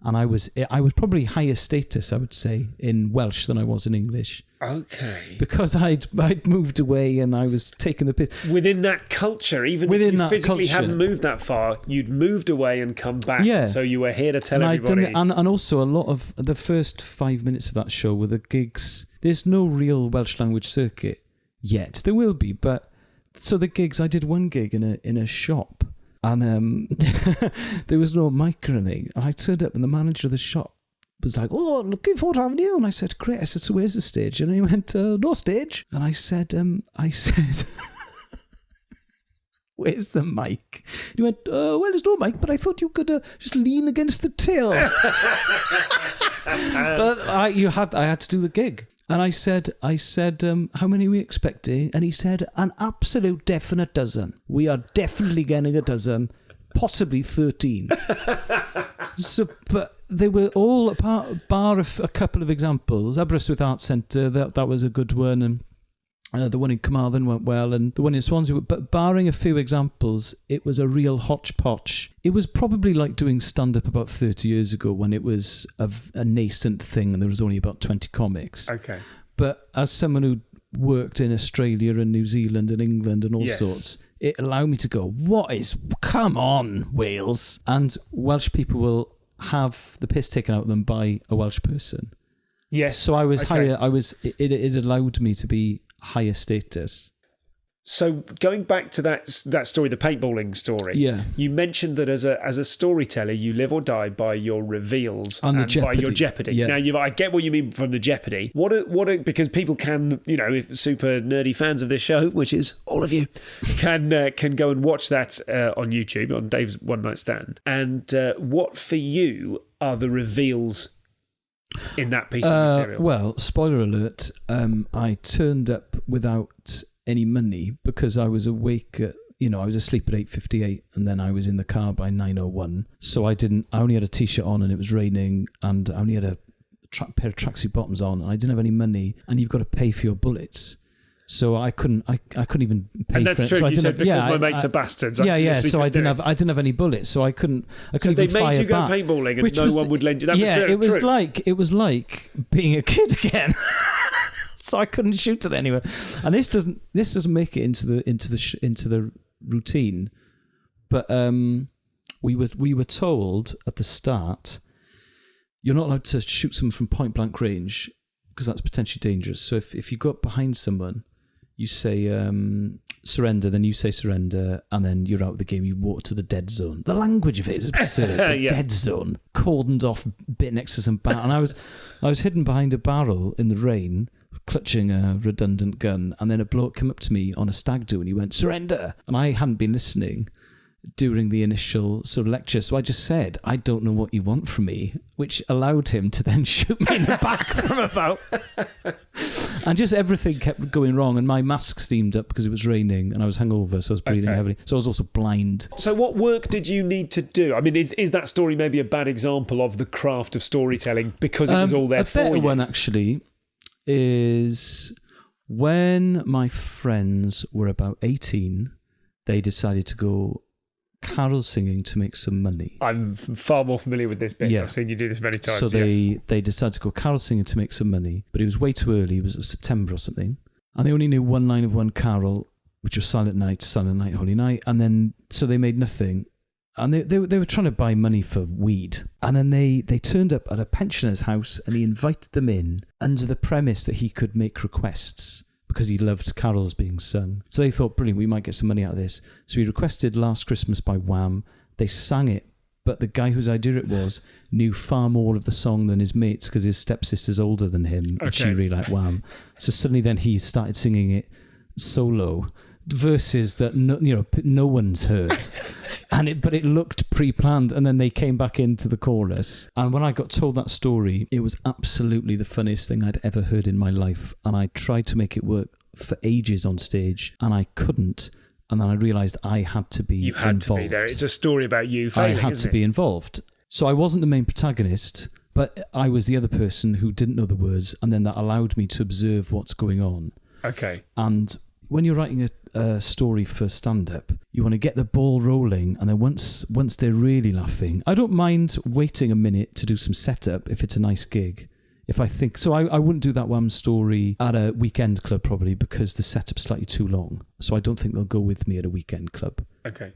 And I was probably higher status, I would say, in Welsh than I was in English. Okay. Because I'd moved away and I was taking the piss. Within that culture, even if you physically hadn't moved that far, you'd moved away and come back. Yeah. So you were here to tell everybody. And also a lot of the first 5 minutes of that show were the gigs. There's no real Welsh language circuit yet. There will be, but so the gigs, I did one gig in a shop. And there was no mic or anything. And I turned up and the manager of the shop was like, oh, looking forward to having you. And I said, great. I said, so where's the stage? And he went, no stage. And I said, where's the mic? And he went, well, there's no mic, but I thought you could just lean against the till. But I had to do the gig. And I said, how many are we expecting? And he said, an absolute definite dozen. We are definitely getting a dozen, possibly 13. So, but they were all bar a couple of examples. Aberystwyth Arts Centre, that was a good one, and the one in Carmarthen went well, and the one in Swansea. But barring a few examples, it was a real hodgepodge. It was probably like doing stand-up about 30 years ago when it was a nascent thing and there was only about 20 comics. Okay. But as someone who worked in Australia and New Zealand and England and all sorts, it allowed me to go, come on, Wales. And Welsh people will have the piss taken out of them by a Welsh person. Yes. So I was higher. It allowed me to be higher status. So going back to that story, the paintballing story, you mentioned that as a storyteller, you live or die by your reveals and by your jeopardy. Yeah. Now, I get what you mean from the jeopardy. What are because people can, if super nerdy fans of this show, which is all of you, can go and watch that on YouTube on Dave's One Night Stand. And what for you are the reveals in that piece of material? Well, spoiler alert, I turned up without any money because I was awake at, I was asleep at 8:58 and then I was in the car by 9:01. So I only had a t-shirt on and it was raining and I only had a pair of tracksuit bottoms on and I didn't have any money, and you've got to pay for your bullets. So I couldn't even pay and that's for it. true. So You said because my mates are bastards. So I didn't have any bullets, so I couldn't. So they even made you go back, paintballing, and no one would lend you. That was like being a kid again. So I couldn't shoot it anywhere, and this doesn't make it into the routine. But we were told at the start, you're not allowed to shoot someone from point blank range because that's potentially dangerous. So if you go up behind someone, you say surrender, then you say surrender, and then you're out of the game. You walk to the dead zone. The language of it is absurd. The dead zone, cordoned off, bit next to some barrel. And I was hidden behind a barrel in the rain, clutching a redundant gun, and then a bloke came up to me on a stag do and he went, surrender. And I hadn't been listening during the initial sort of lecture, so I just said, I don't know what you want from me, which allowed him to then shoot me in the back from about. And just everything kept going wrong, and my mask steamed up because it was raining and I was hungover, so I was breathing heavily. So I was also blind. So what work did you need to do? I mean, is that story maybe a bad example of the craft of storytelling because it was all there for you? A better one, actually, is when my friends were about 18, they decided to go carol singing to make some money. I'm far more familiar with this bit. Yeah. I've seen you do this many times. So they decided to go carol singing to make some money, but it was way too early. It was September or something. And they only knew one line of one carol, which was Silent Night, Holy Night. And then, so they made nothing. And they were trying to buy money for weed. And then they turned up at a pensioner's house and he invited them in under the premise that he could make requests, because he loved carols being sung. So they thought, brilliant, we might get some money out of this. So he requested Last Christmas by Wham. They sang it, but the guy whose idea it was knew far more of the song than his mates because his stepsister's older than him and she really liked Wham. So suddenly then he started singing it solo, verses that no one's heard. But it looked pre-planned, and then they came back into the chorus. And when I got told that story, it was absolutely the funniest thing I'd ever heard in my life. And I tried to make it work for ages on stage, and I couldn't. And then I realised I had to be involved. You had to be there. It's a story about you failing, I had to be involved. So I wasn't the main protagonist, but I was the other person who didn't know the words, and then that allowed me to observe what's going on. Okay. And when you're writing a story for stand-up, you want to get the ball rolling, and then once they're really laughing, I don't mind waiting a minute to do some setup if it's a nice gig. If I think so, I wouldn't do that Wham story at a weekend club probably because the setup's slightly too long. So I don't think they'll go with me at a weekend club. Okay.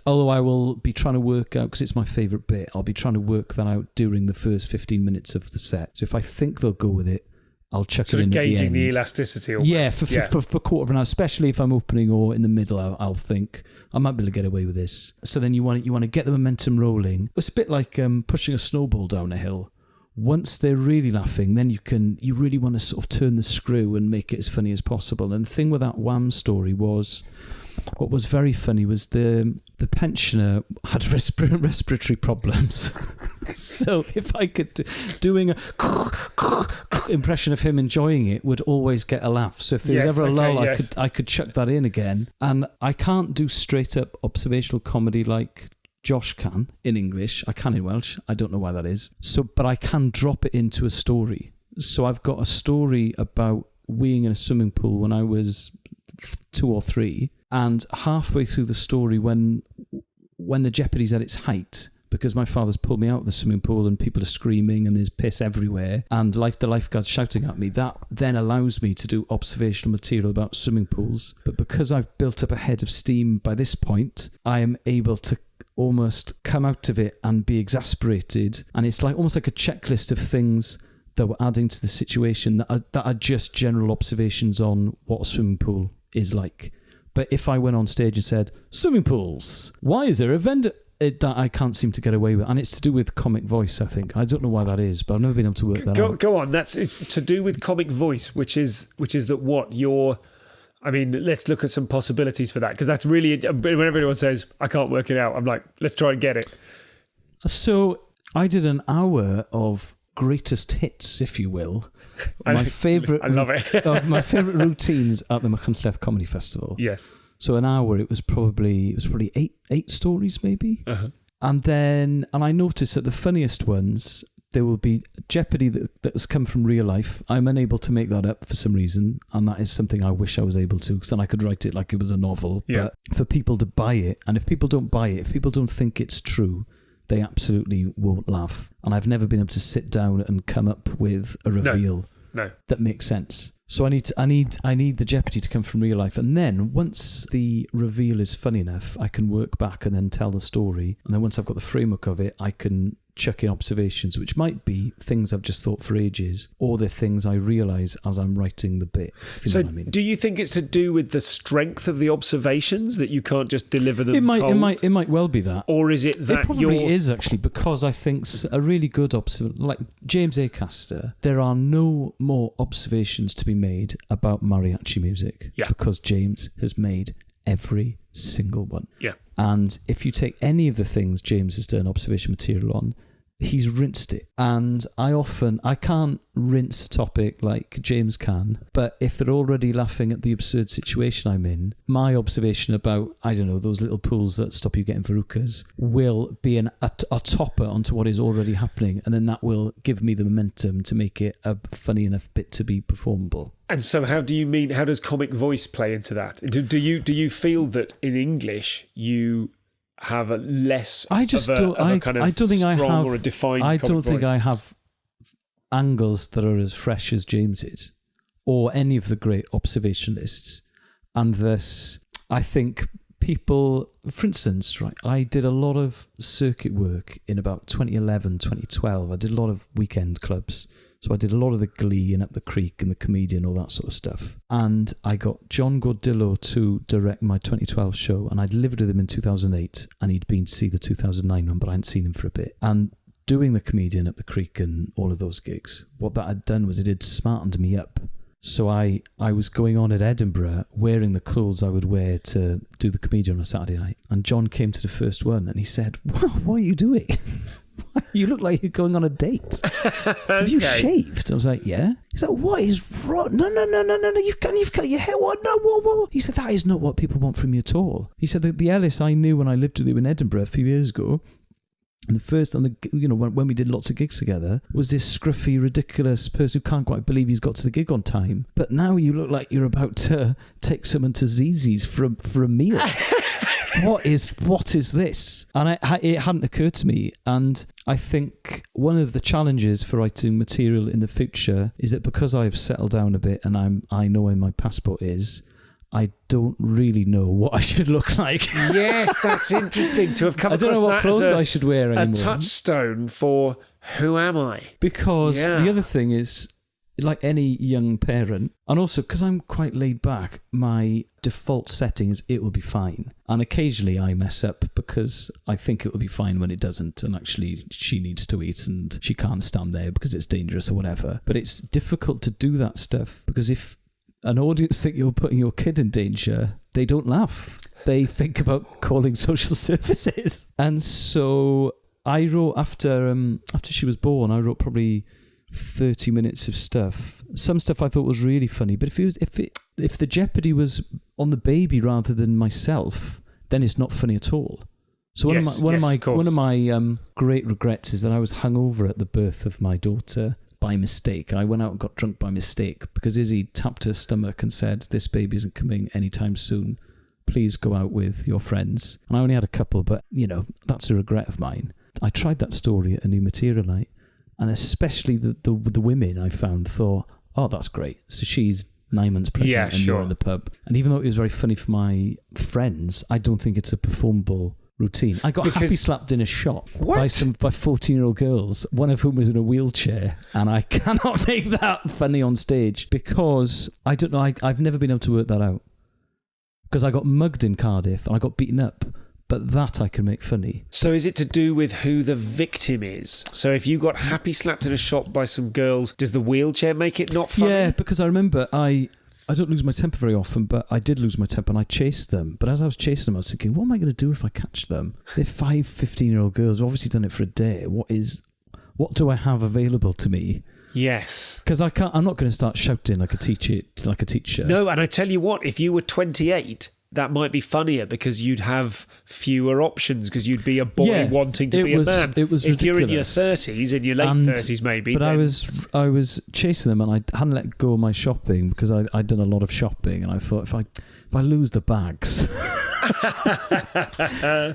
Although I will be trying to work out, because it's my favourite bit, I'll be trying to work that out during the first 15 minutes of the set. So if I think they'll go with it, I'll chuck it in at the end. Gauging the elasticity almost. Yeah, for quarter of an hour, especially if I'm opening or in the middle, I'll think, I might be able to get away with this. So then you want to get the momentum rolling. It's a bit like pushing a snowball down a hill. Once they're really laughing, then you really want to sort of turn the screw and make it as funny as possible. And the thing with that Wham story was, what was very funny was the pensioner had respiratory problems. So if I could doing a impression of him enjoying it would always get a laugh. So if there was ever a lull, I could chuck that in again. And I can't do straight up observational comedy like Josh can in English. I can in Welsh. I don't know why that is. But I can drop it into a story. So I've got a story about weeing in a swimming pool when I was 2 or 3, and halfway through the story, when the jeopardy's at its height, because my father's pulled me out of the swimming pool and people are screaming and there's piss everywhere and the lifeguard's shouting at me, that then allows me to do observational material about swimming pools. But because I've built up a head of steam by this point, I am able to almost come out of it and be exasperated, and it's almost like a checklist of things that we're adding to the situation that are just general observations on what a swimming pool is like. But if I went on stage and said, swimming pools, why is there a vendor? That I can't seem to get away with. And it's to do with comic voice, I think. I don't know why that is, but I've never been able to work that out. Go on. It's to do with comic voice, which is that what you're... I mean, let's look at some possibilities for that, because that's really... Whenever anyone says, I can't work it out, I'm like, let's try and get it. So I did an hour of greatest hits, if you will. My favourite... I love it. My favourite routines at the Machynlleth Comedy Festival. Yes. So an hour, it was probably eight stories maybe. Uh-huh. And I noticed that the funniest ones there will be jeopardy that's come from real life. I'm unable to make that up for some reason, and that is something I wish I was able to, because then I could write it like it was a novel. Yeah. But for people to buy it, and if people don't buy it, if people don't think it's true, they absolutely won't laugh. And I've never been able to sit down and come up with a reveal that makes sense. So I need the jeopardy to come from real life. And then once the reveal is funny enough, I can work back and then tell the story. And then once I've got the framework of it, I can chuck in observations, which might be things I've just thought for ages, or the things I realise as I'm writing the bit. So do you think it's to do with the strength of the observations, that you can't just deliver them cold? It might well be that. Or is it that it probably is, actually, because I think a really good observation, like James Acaster, there are no more observations to be made about mariachi music, because James has made every single one. Yeah. And if you take any of the things James has done observation material on, he's rinsed it. And I can't rinse a topic like James can, but if they're already laughing at the absurd situation I'm in, my observation about, I don't know, those little pools that stop you getting verrucas will be a topper onto what is already happening, and then that will give me the momentum to make it a funny enough bit to be performable. And so how does comic voice play into that? Do you feel that in English you have a less I don't think I have angles that are as fresh as James's or any of the great observationists, and thus I think people, for instance, right, I did a lot of circuit work in about 2011, 2012. I did a lot of weekend clubs. So I did a lot of the Glee and Up the Creek and the Comedian, all that sort of stuff. And I got John Gordillo to direct my 2012 show, and I'd lived with him in 2008, and he'd been to see the 2009 one, but I hadn't seen him for a bit. And doing the Comedian, Up the Creek and all of those gigs, what that had done was it had smartened me up. So I was going on at Edinburgh wearing the clothes I would wear to do the Comedian on a Saturday night. And John came to the first one and he said, what are you doing? You look like you're going on a date. Have you shaved? I was like, yeah. He's like, what is wrong? No, you've cut your hair. What? No, what? He said, that is not what people want from you at all. He said, the Elis I knew when I lived with you in Edinburgh a few years ago, and the first, when we did lots of gigs together, was this scruffy, ridiculous person who can't quite believe he's got to the gig on time. But now you look like you're about to take someone to Zizi's for a meal. What is this? And it hadn't occurred to me. And I think one of the challenges for writing material in the future is that because I've settled down a bit and I know where my passport is, I don't really know what I should look like. Yes, that's interesting to have come across. I don't know what clothes I should wear anymore. A touchstone for who am I? Because the other thing is, like any young parent, and also because I'm quite laid back, my default setting is it will be fine. And occasionally I mess up because I think it will be fine when it doesn't, and actually she needs to eat and she can't stand there because it's dangerous or whatever. But it's difficult to do that stuff because if an audience think you're putting your kid in danger, they don't laugh. They think about calling social services. And so I wrote after she was born, I wrote probably 30 minutes of stuff. Some stuff I thought was really funny, but if the jeopardy was on the baby rather than myself, then it's not funny at all. So one of my great regrets is that I was hungover at the birth of my daughter by mistake. I went out and got drunk by mistake because Izzy tapped her stomach and said, "This baby isn't coming anytime soon. Please go out with your friends." And I only had a couple, but that's a regret of mine. I tried that story at a new material night. And especially the women I found thought, oh, that's great. So she's 9 months pregnant and you're in the pub. And even though it was very funny for my friends, I don't think it's a performable routine. I got happy slapped in a shop by 14-year-old girls, one of whom was in a wheelchair. And I cannot make that funny on stage because I don't know, I've never been able to work that out. Because I got mugged in Cardiff and I got beaten up. But that I can make funny. So is it to do with who the victim is? So if you got happy slapped in a shop by some girls, does the wheelchair make it not funny? Yeah, because I remember I don't lose my temper very often, but I did lose my temper and I chased them. But as I was chasing them, I was thinking, what am I going to do if I catch them? They're 15-year-old girls who've obviously done it for a day. What do I have available to me? Yes. Because I'm not going to start shouting like a teacher. No, and I tell you what, if you were 28 that might be funnier because you'd have fewer options because you'd be a boy wanting to be a man. It was if ridiculous. you're in your 30s, in your late 30s maybe. But I was chasing them and I hadn't let go of my shopping because I'd done a lot of shopping and I thought if I lose the bags,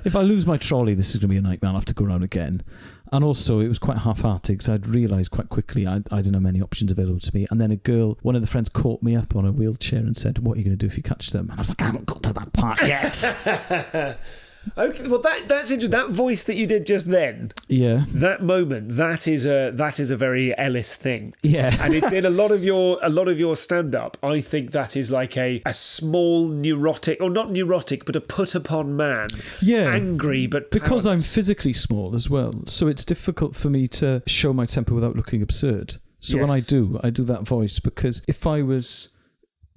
if I lose my trolley, this is going to be a nightmare. I'll have to go around again. And also, it was quite half-hearted because I'd realised quite quickly I didn't have many options available to me. And then one of the friends caught me up on a wheelchair and said, "What are you going to do if you catch them?" And I was like, "I haven't got to that part yet." Okay, well that's interesting. That voice that you did just then, that moment, that is a very Ellis thing, and it's in a lot of your stand-up. I think that is like a small neurotic, or not neurotic, but a put upon man, angry but powerless. Because I'm physically small as well, so it's difficult for me to show my temper without looking absurd. So when I do that voice, because if I was,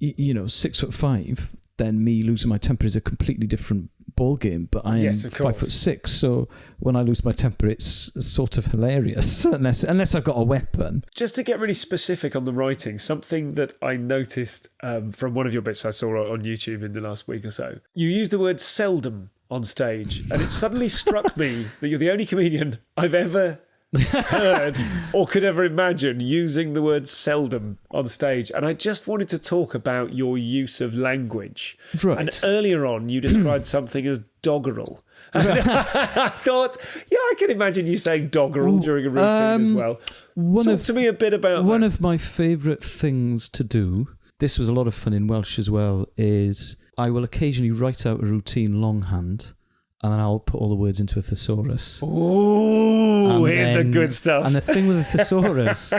6'5", then me losing my temper is a completely different ball game, but I am 5'6", so when I lose my temper, it's sort of hilarious, unless I've got a weapon. Just to get really specific on the writing, something that I noticed from one of your bits I saw on YouTube in the last week or so, you used the word seldom on stage, and it suddenly struck me that you're the only comedian I've ever heard or could ever imagine using the word seldom on stage. And I just wanted to talk about your use of language. Right. And earlier on you described something as doggerel. And I thought, I can imagine you saying doggerel during a routine as well. Talk to me a bit about one that. of my favourite things to do, this was a lot of fun in Welsh as well, is I will occasionally write out a routine longhand and then I'll put all the words into a thesaurus. Ooh, here's the good stuff. And the thing with a thesaurus,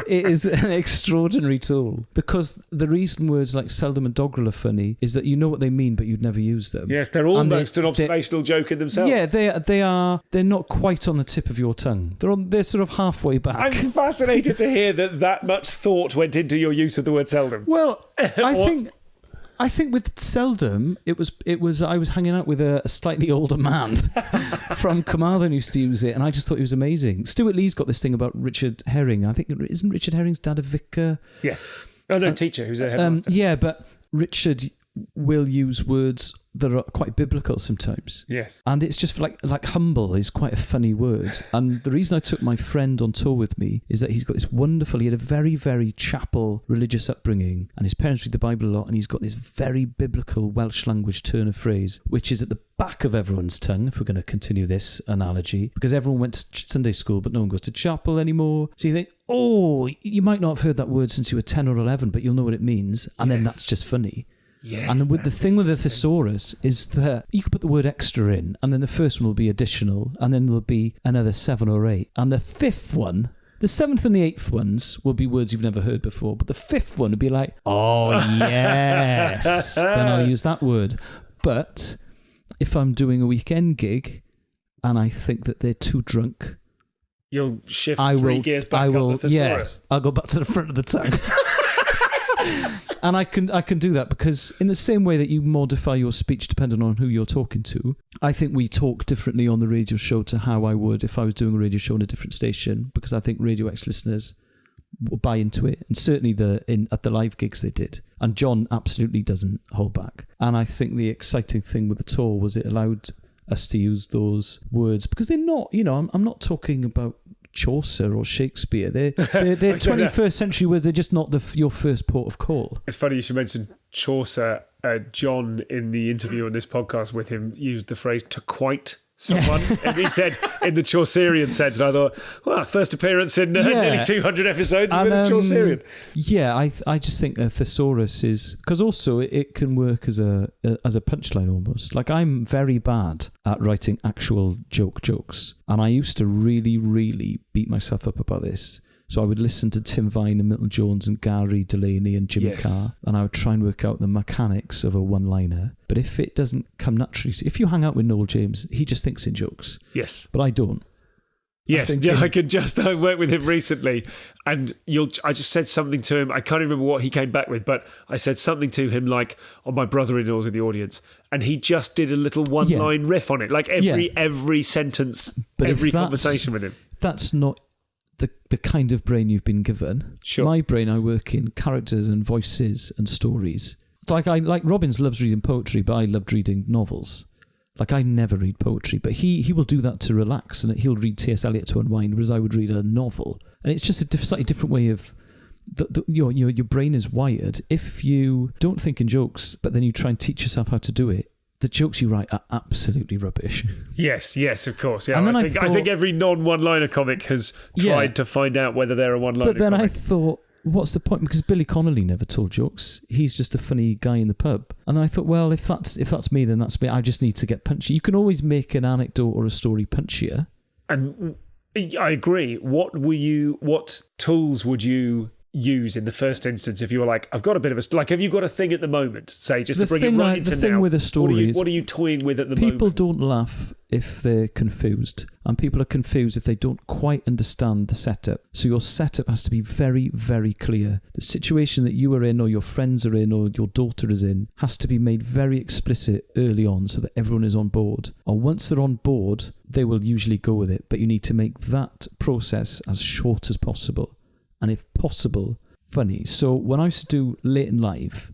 it is an extraordinary tool, because the reason words like seldom and doggerel are funny is that you know what they mean, but you'd never use them. Yes, they're almost an observational joke in themselves. Yeah, they're not quite on the tip of your tongue. They're sort of halfway back. I'm fascinated to hear that much thought went into your use of the word seldom. Well, I think with seldom, it was I was hanging out with a slightly older man from Carmarthen who used to use it, and I just thought he was amazing. Stuart Lee's got this thing about Richard Herring. I think, isn't Richard Herring's dad a vicar? Yes. Oh, no, teacher who's a headmaster. Yeah, but Richard will use words that are quite biblical sometimes. Yes. And it's just like humble is quite a funny word. And the reason I took my friend on tour with me is that he had a very, very chapel religious upbringing, and his parents read the Bible a lot, and he's got this very biblical Welsh language turn of phrase, which is at the back of everyone's tongue, if we're going to continue this analogy, because everyone went to Sunday school, but no one goes to chapel anymore. So you think, you might not have heard that word since you were 10 or 11, but you'll know what it means. And then that's just funny. Yes, and the thing with a thesaurus is that you can put the word extra in, and then the first one will be additional, and then there'll be another 7 or 8. And the fifth one, the 7th and the 8th ones will be words you've never heard before, but the 5th one would be like, oh, yes. Then I'll use that word. But if I'm doing a weekend gig and I think that they're too drunk, you'll shift 3 gears back up the thesaurus. I'll go back to the front of the tongue. And I can do that because in the same way that you modify your speech depending on who you're talking to, I think we talk differently on the radio show to how I would if I was doing a radio show on a different station, because I think Radio X listeners will buy into it, and certainly at the live gigs they did. And John absolutely doesn't hold back. And I think the exciting thing with the tour was it allowed us to use those words, because they're not, I'm not talking about Chaucer or Shakespeare. They're 21st century words. They're just not your first port of call. It's funny you should mention Chaucer. John, in the interview on this podcast with him, used the phrase to quite someone. And he said in the Chaucerian sense, and I thought, well, first appearance in nearly 200 episodes with a Chaucerian. Yeah, I just think a thesaurus is, because also it can work as a punchline almost. Like, I'm very bad at writing actual jokes, and I used to really, really beat myself up about this. So I would listen to Tim Vine and Milton Jones and Gary Delaney and Jimmy Carr, and I would try and work out the mechanics of a one-liner. But if it doesn't come naturally, if you hang out with Noel James, he just thinks in jokes. Yes. But I don't. Yes, I worked with him recently, and I just said something to him. I can't remember what he came back with, but I said something to him like, "Oh, my brother-in-law's in the audience," and he just did a little one-line riff on it, like every sentence, but every conversation with him. That's not the kind of brain you've been given. Sure. My brain, I work in characters and voices and stories. Like Robbins loves reading poetry, but I loved reading novels. Like, I never read poetry, but he will do that to relax, and he'll read T.S. Eliot to unwind, whereas I would read a novel. And it's just a slightly different way of... your brain is wired. If you don't think in jokes, but then you try and teach yourself how to do it, the jokes you write are absolutely rubbish. Yes, of course. Yeah, And then I think every non-one-liner comic has tried to find out whether they're a one-liner But then comic. I thought, what's the point? Because Billy Connolly never told jokes. He's just a funny guy in the pub. And I thought, well, if that's me, then that's me. I just need to get punchy. You can always make an anecdote or a story punchier. And I agree. What tools would you use in the first instance if you were like, I've got a bit of a... Like, have you got a thing at the moment, say, just to bring it right into now? The thing with a story is... What are you toying with at the moment? People don't laugh if they're confused, and people are confused if they don't quite understand the setup. So your setup has to be very, very clear. The situation that you are in, or your friends are in, or your daughter is in, has to be made very explicit early on so that everyone is on board. Or once they're on board, they will usually go with it. But you need to make that process as short as possible. And if possible, funny. So when I used to do Late and Live,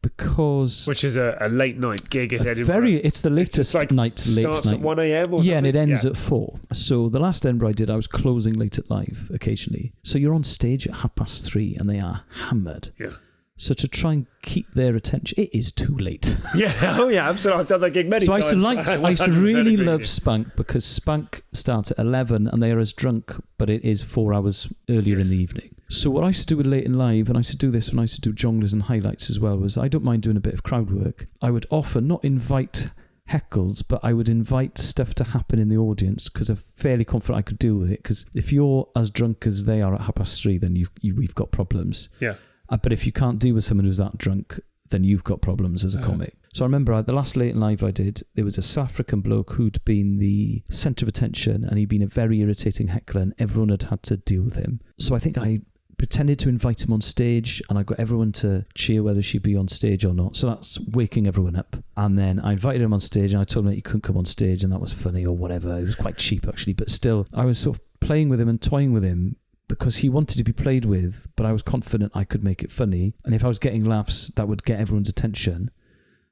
because... Which is a late night gig at Edinburgh. It's the latest like late starts night. At 1 a.m. or yeah, and something? it ends at 4. So the last Edinburgh I did, I was closing Late at Live occasionally. So you're on stage at 3:30 and they are hammered. Yeah. So to try and keep their attention, it is too late. Yeah, absolutely. I've done that gig many times. I used to really love Spank, because Spank starts at 11 and they are as drunk, but it is 4 hours earlier in the evening. So what I used to do with Late and Live, and I used to do this when I used to do jonglers and highlights as well, was I don't mind doing a bit of crowd work. I would often not invite heckles, but I would invite stuff to happen in the audience, because I'm fairly confident I could deal with it. Because if you're as drunk as they are at 3:30, then we've got problems. Yeah. But if you can't deal with someone who's that drunk, then you've got problems as a comic. So I remember the last Late and Live I did, there was a South African bloke who'd been the centre of attention, and he'd been a very irritating heckler, and everyone had to deal with him. So I think I pretended to invite him on stage, and I got everyone to cheer whether she'd be on stage or not. So that's waking everyone up. And then I invited him on stage, and I told him that he couldn't come on stage, and that was funny or whatever. It was quite cheap, actually. But still, I was sort of playing with him and toying with him, because he wanted to be played with, but I was confident I could make it funny. And if I was getting laughs, that would get everyone's attention.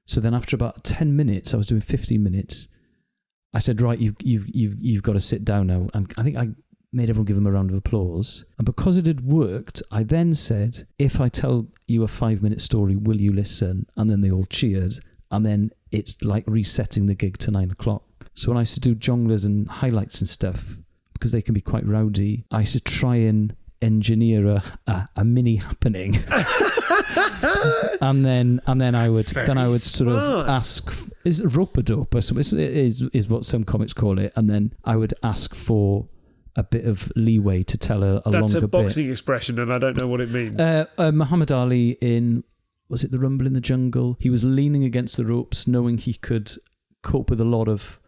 So then after about 10 minutes, I was doing 15 minutes, I said, right, you've got to sit down now. And I think I made everyone give him a round of applause. And because it had worked, I then said, if I tell you a 5-minute story, will you listen? And then they all cheered. And then it's like resetting the gig to 9 o'clock. So when I used to do jonglers and highlights and stuff, because they can be quite rowdy, I used to try and engineer a mini happening, and then I would sort of ask, is it rope-a-dope or something? Is what some comics call it, and then I would ask for a bit of leeway to tell a longer bit. That's a boxing expression, and I don't know what it means. Muhammad Ali in, was it The Rumble in the Jungle? He was leaning against the ropes, knowing he could cope with a lot of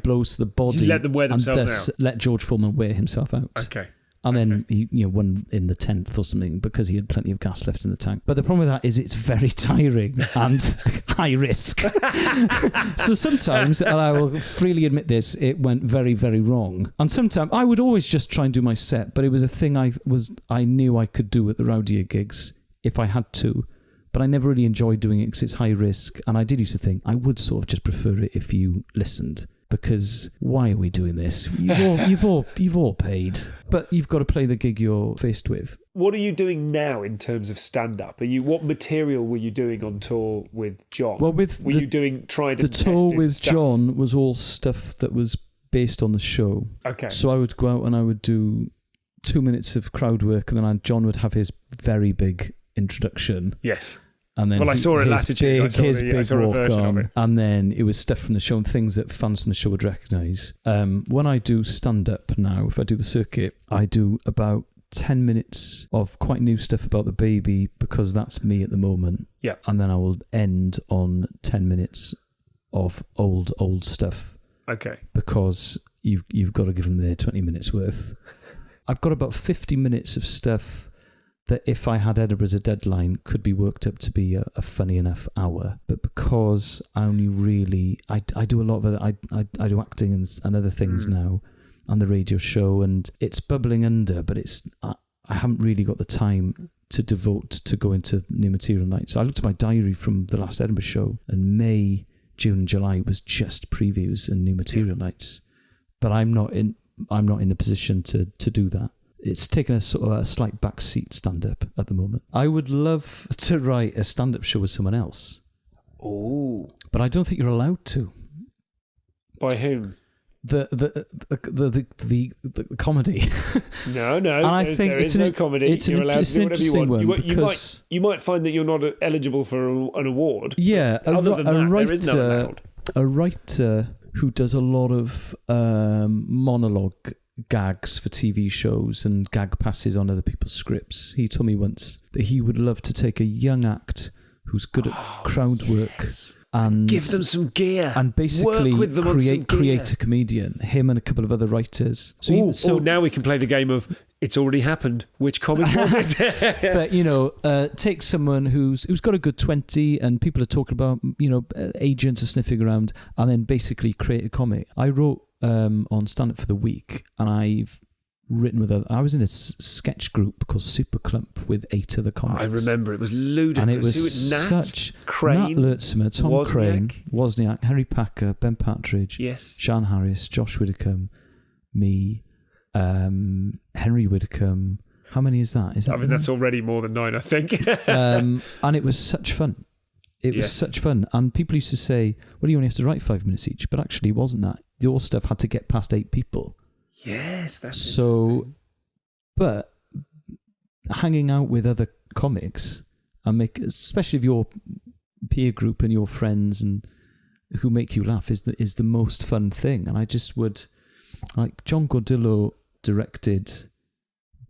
blows to the body. You let them wear themselves and thus out. Let George Foreman wear himself out. Okay. And then he won in the 10th or something, because he had plenty of gas left in the tank. But the problem with that is it's very tiring and high risk. So sometimes, and I will freely admit this, it went very, very wrong. And sometimes I would always just try and do my set, but it was a thing I knew I could do at the rowdier gigs if I had to. But I never really enjoyed doing it because it's high risk. And I did used to think I would sort of just prefer it if you listened. Because why are we doing this? You've all paid, but you've got to play the gig you're faced with. What are you doing now in terms of stand-up? What material were you doing on tour with John? Well, were you doing tried and tested the tour with stuff? John was all stuff that was based on the show. Okay. So I would go out and I would do 2 minutes of crowd work, and then John would have his very big introduction. Yes. And then I saw it Latitude. I saw a version of it. And then it was stuff from the show and things that fans from the show would recognise. When I do stand-up now, if I do the circuit, I do about 10 minutes of quite new stuff about the baby, because that's me at the moment. Yeah. And then I will end on 10 minutes of old stuff. Okay. Because you've got to give them their 20 minutes worth. I've got about 50 minutes of stuff that if I had Edinburgh as a deadline could be worked up to be a funny enough hour. But because I only really, I do a lot of other, I do acting and other things now, and the radio show, and it's bubbling under, but I haven't really got the time to devote to going to new material nights. So I looked at my diary from the last Edinburgh show, and May, June, and July was just previews and new material nights. But I'm not in the position to do that. It's taken a sort of a slight backseat stand-up at the moment. I would love to write a stand-up show with someone else. Oh, but I don't think you're allowed to. By whom? The comedy. No. And I think there is no comedy. You're allowed to do whatever you want. One because you might find that you're not eligible for an award. Yeah, Other than that, there is no allowed. A writer who does a lot of monologue gags for TV shows and gag passes on other people's scripts. He told me once that he would love to take a young act who's good at crowd work and give them some gear and basically work with them create a comedian, him and a couple of other writers. So now we can play the game of it's already happened. Which comic was it? But take someone who's got a good 20 and people are talking about, agents are sniffing around, and then basically create a comic. I wrote on Stand Up for the Week, and I've written I was in a sketch group called Super Clump with 8 other comics. I remember, it was ludicrous. And it was Nat Lertzmer, Tom Wozniak. Crane, Wozniak, Henry Packer, Ben Partridge, yes, Sean Harris, Josh Widdicombe, me, Henry Widdicombe. How many is that? That's already more than 9, I think. And it was such fun. It was such fun. And people used to say, well, you only have to write 5 minutes each. But actually, it wasn't that. Your stuff had to get past 8 people. Yes, that's interesting. But hanging out with other comics and especially if your peer group and your friends and who make you laugh is the most fun thing. And I just would, like, John Gordillo directed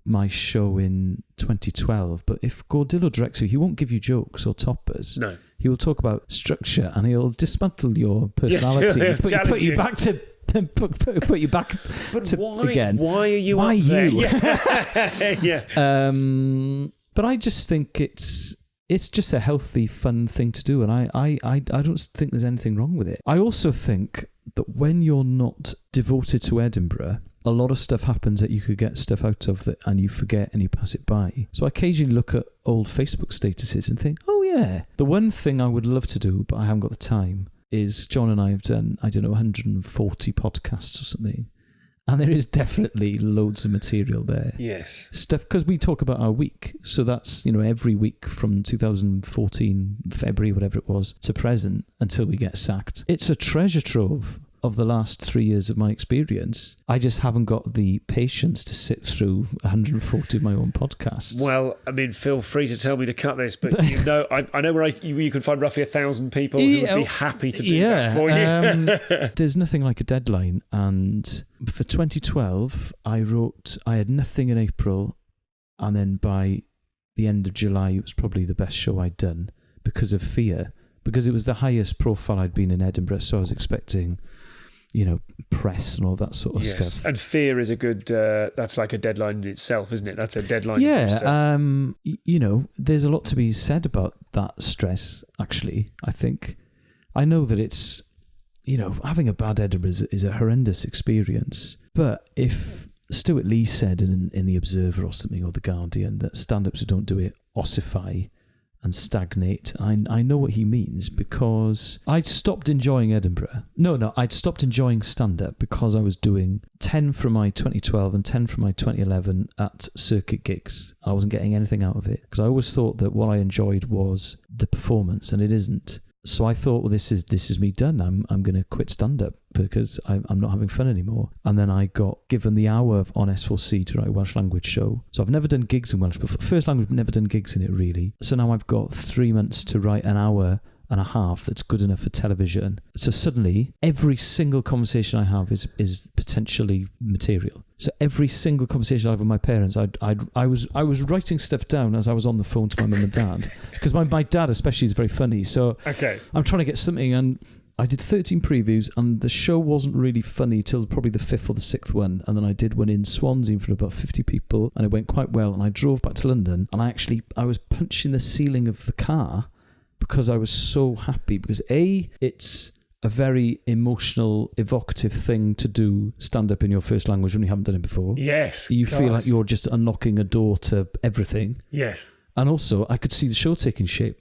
my show in 2012, but if Gordillo directs you, he won't give you jokes or toppers. No. He will talk about structure and he'll dismantle your personality, yes, put you back to put you back to why? again. Why are you Why up there? you? Yeah. But I just think it's just a healthy, fun thing to do, and I don't think there's anything wrong with it. I also think that when you're not devoted to Edinburgh, a lot of stuff happens that you could get stuff out of that, and you forget and you pass it by. So I occasionally look at old Facebook statuses and think, oh yeah. The one thing I would love to do, but I haven't got the time, is John and I have done, 140 podcasts or something. And there is definitely loads of material there. Yes. Stuff, because we talk about our week. So that's, every week from 2014, February, whatever it was, to present until we get sacked. It's a treasure trove of the last 3 years of my experience. I just haven't got the patience to sit through 140 of my own podcasts. Well, feel free to tell me to cut this, but I know where you can find roughly 1,000 people who would be happy to do that for you. There's nothing like a deadline, and for 2012, I had nothing in April, and then by the end of July, it was probably the best show I'd done because of fear, because it was the highest profile I'd been in Edinburgh, so I was expecting press and all that sort of stuff. And fear is a good, that's like a deadline in itself, isn't it? That's a deadline. Yeah, there's a lot to be said about that stress, actually, I think. I know that it's, having a bad Edinburgh is a horrendous experience, but if Stuart Lee said in The Observer or something, or The Guardian, that stand-ups who don't do it ossify and stagnate. I know what he means, because I'd stopped enjoying Edinburgh. I'd stopped enjoying stand-up because I was doing 10 from my 2012 and 10 from my 2011 at circuit gigs. I wasn't getting anything out of it because I always thought that what I enjoyed was the performance, and it isn't. So I thought, well, this is me done. I'm going to quit stand-up because I'm not having fun anymore. And then I got given the hour on S4C to write a Welsh language show. So I've never done gigs in Welsh before. First language, never done gigs in it, really. So now I've got 3 months to write an hour and a half that's good enough for television. So suddenly, every single conversation I have is potentially material. So every single conversation I have with my parents, I was writing stuff down as I was on the phone to my mum and dad, because my dad especially is very funny. So I'm trying to get something, and I did 13 previews, and the show wasn't really funny till probably the 5th or the 6th one, and then I did one in Swansea for about 50 people, and it went quite well, and I drove back to London, and I was punching the ceiling of the car because I was so happy, because it's a very emotional, evocative thing to do stand-up in your first language when you haven't done it before. Yes. You feel like you're just unlocking a door to everything. Yes. And also, I could see the show taking shape.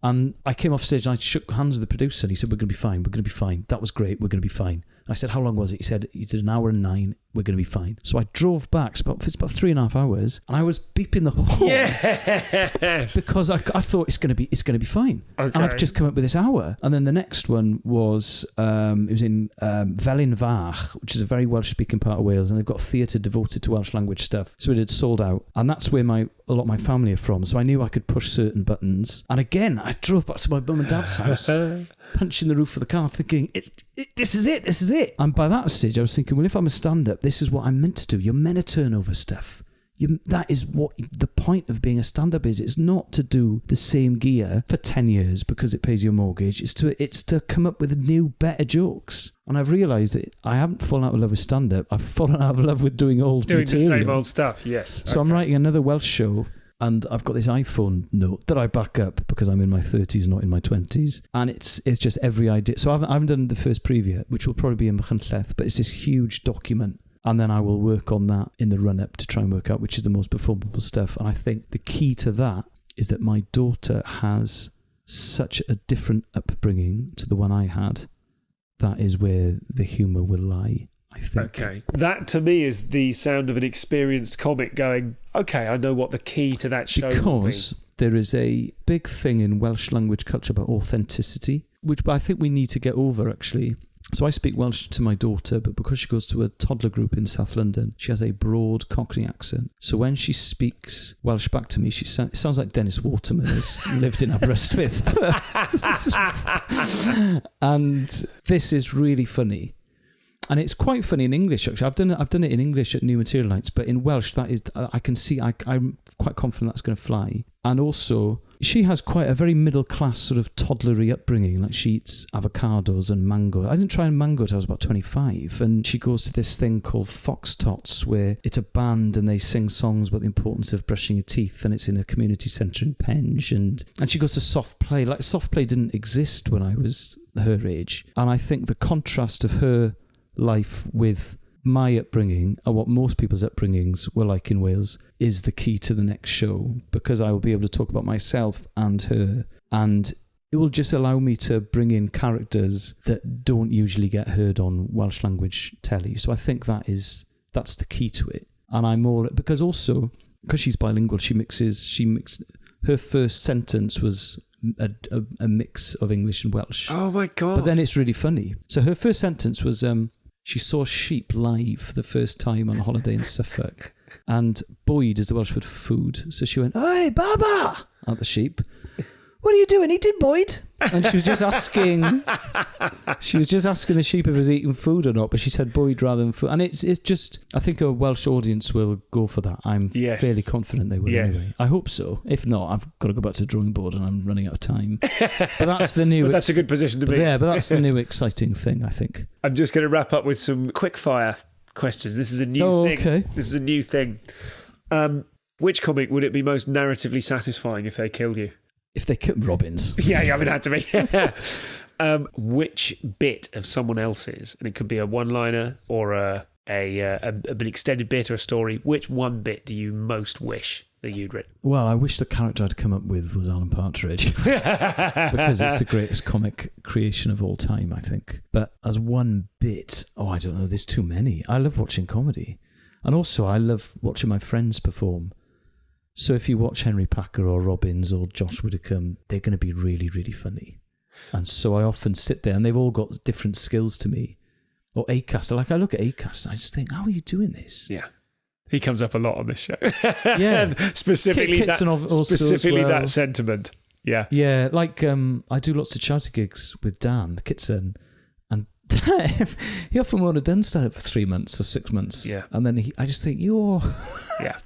And I came off stage and I shook hands with the producer and he said, we're going to be fine, we're going to be fine. That was great, we're going to be fine. And I said, how long was it? He said, you did 1 hour and 9, we're going to be fine. So I drove back, it's about 3.5 hours, and I was beeping the horn. Yes! Because I thought it's going to be fine. Okay. And I've just come up with this hour. And then the next one was, it was in Felinfach, which is a very Welsh-speaking part of Wales, and they've got a theatre devoted to Welsh language stuff. So it had sold out. And that's where a lot of my family are from. So I knew I could push certain buttons. And again, I drove back to my mum and dad's house, punching the roof of the car, thinking, this is it. And by that stage, I was thinking, well, if I'm a stand-up, this is what I'm meant to do. You're meant to turn over stuff. That is what the point of being a stand-up is. It's not to do the same gear for 10 years because it pays your mortgage. It's to come up with new, better jokes. And I've realised that I haven't fallen out of love with stand-up. I've fallen out of love with doing material. Doing the same old stuff, yes. So I'm writing another Welsh show. And I've got this iPhone note that I back up because I'm in my 30s, not in my 20s. And it's just every idea. So I haven't done the first preview yet, which will probably be in Machynlleth, but it's this huge document. And then I will work on that in the run-up to try and work out which is the most performable stuff. And I think the key to that is that my daughter has such a different upbringing to the one I had. That is where the humour will lie, I think. Okay. That, to me, is the sound of an experienced comic going, okay, I know what the key to that show will be. Because there is a big thing in Welsh language culture about authenticity, which I think we need to get over, actually. So I speak Welsh to my daughter, but because she goes to a toddler group in South London, she has a broad Cockney accent. So when she speaks Welsh back to me, it sounds like Dennis Waterman has lived in Aberystwyth. And this is really funny. And it's quite funny in English, actually. I've done it in English at New Material Nights, but in Welsh, I can see, I'm quite confident that's going to fly. And also, she has quite a very middle-class sort of toddlery upbringing. Like, she eats avocados and mango. I didn't try mango until I was about 25. And she goes to this thing called Fox Tots, where it's a band and they sing songs about the importance of brushing your teeth, and it's in a community centre in Penge. And she goes to soft play. Like, soft play didn't exist when I was her age. And I think the contrast of her life with my upbringing and what most people's upbringings were like in Wales is the key to the next show, because I will be able to talk about myself and her, and it will just allow me to bring in characters that don't usually get heard on Welsh language telly. So I think that's the key to it. And I'm more, because she's bilingual, she mixed her first sentence was a mix of English and Welsh. Oh my God. But then it's really funny. So her first sentence was, she saw sheep live for the first time on holiday in Suffolk. And Boyd is the Welsh word for food. So she went, "Hey, Baba!" at the sheep. "What are you doing eating, Boyd?" And she was just asking the sheep if it was eating food or not, but she said Boyd rather than food. And it's just, I think a Welsh audience will go for that. I'm fairly confident they will anyway. I hope so. If not, I've got to go back to the drawing board and I'm running out of time. But that's the new... But that's a good position to be. Yeah, but that's the new exciting thing, I think. I'm just going to wrap up with some quick fire questions. This is a new thing. Okay. This is a new thing. Which comic would it be most narratively satisfying if they killed you? If they killed Robbins. Yeah, I mean, it had to be. Which bit of someone else's, and it could be a one-liner or an extended bit or a story, which one bit do you most wish that you'd written? Well, I wish the character I'd come up with was Alan Partridge. Because it's the greatest comic creation of all time, I think. But as one bit, I don't know, there's too many. I love watching comedy. And also, I love watching my friends perform. So if you watch Henry Packer or Robbins or Josh Widdicombe, they're going to be really, really funny. And so I often sit there, and they've all got different skills to me. Or Acast. Like, I look at Acast and I just think, how are you doing this? Yeah. He comes up a lot on this show. Yeah. Specifically that sentiment. Yeah. Yeah, like I do lots of charity gigs with Dan Kitson, and he often won't have done stand-up for 3 months or 6 months. Yeah. And then I just think, you're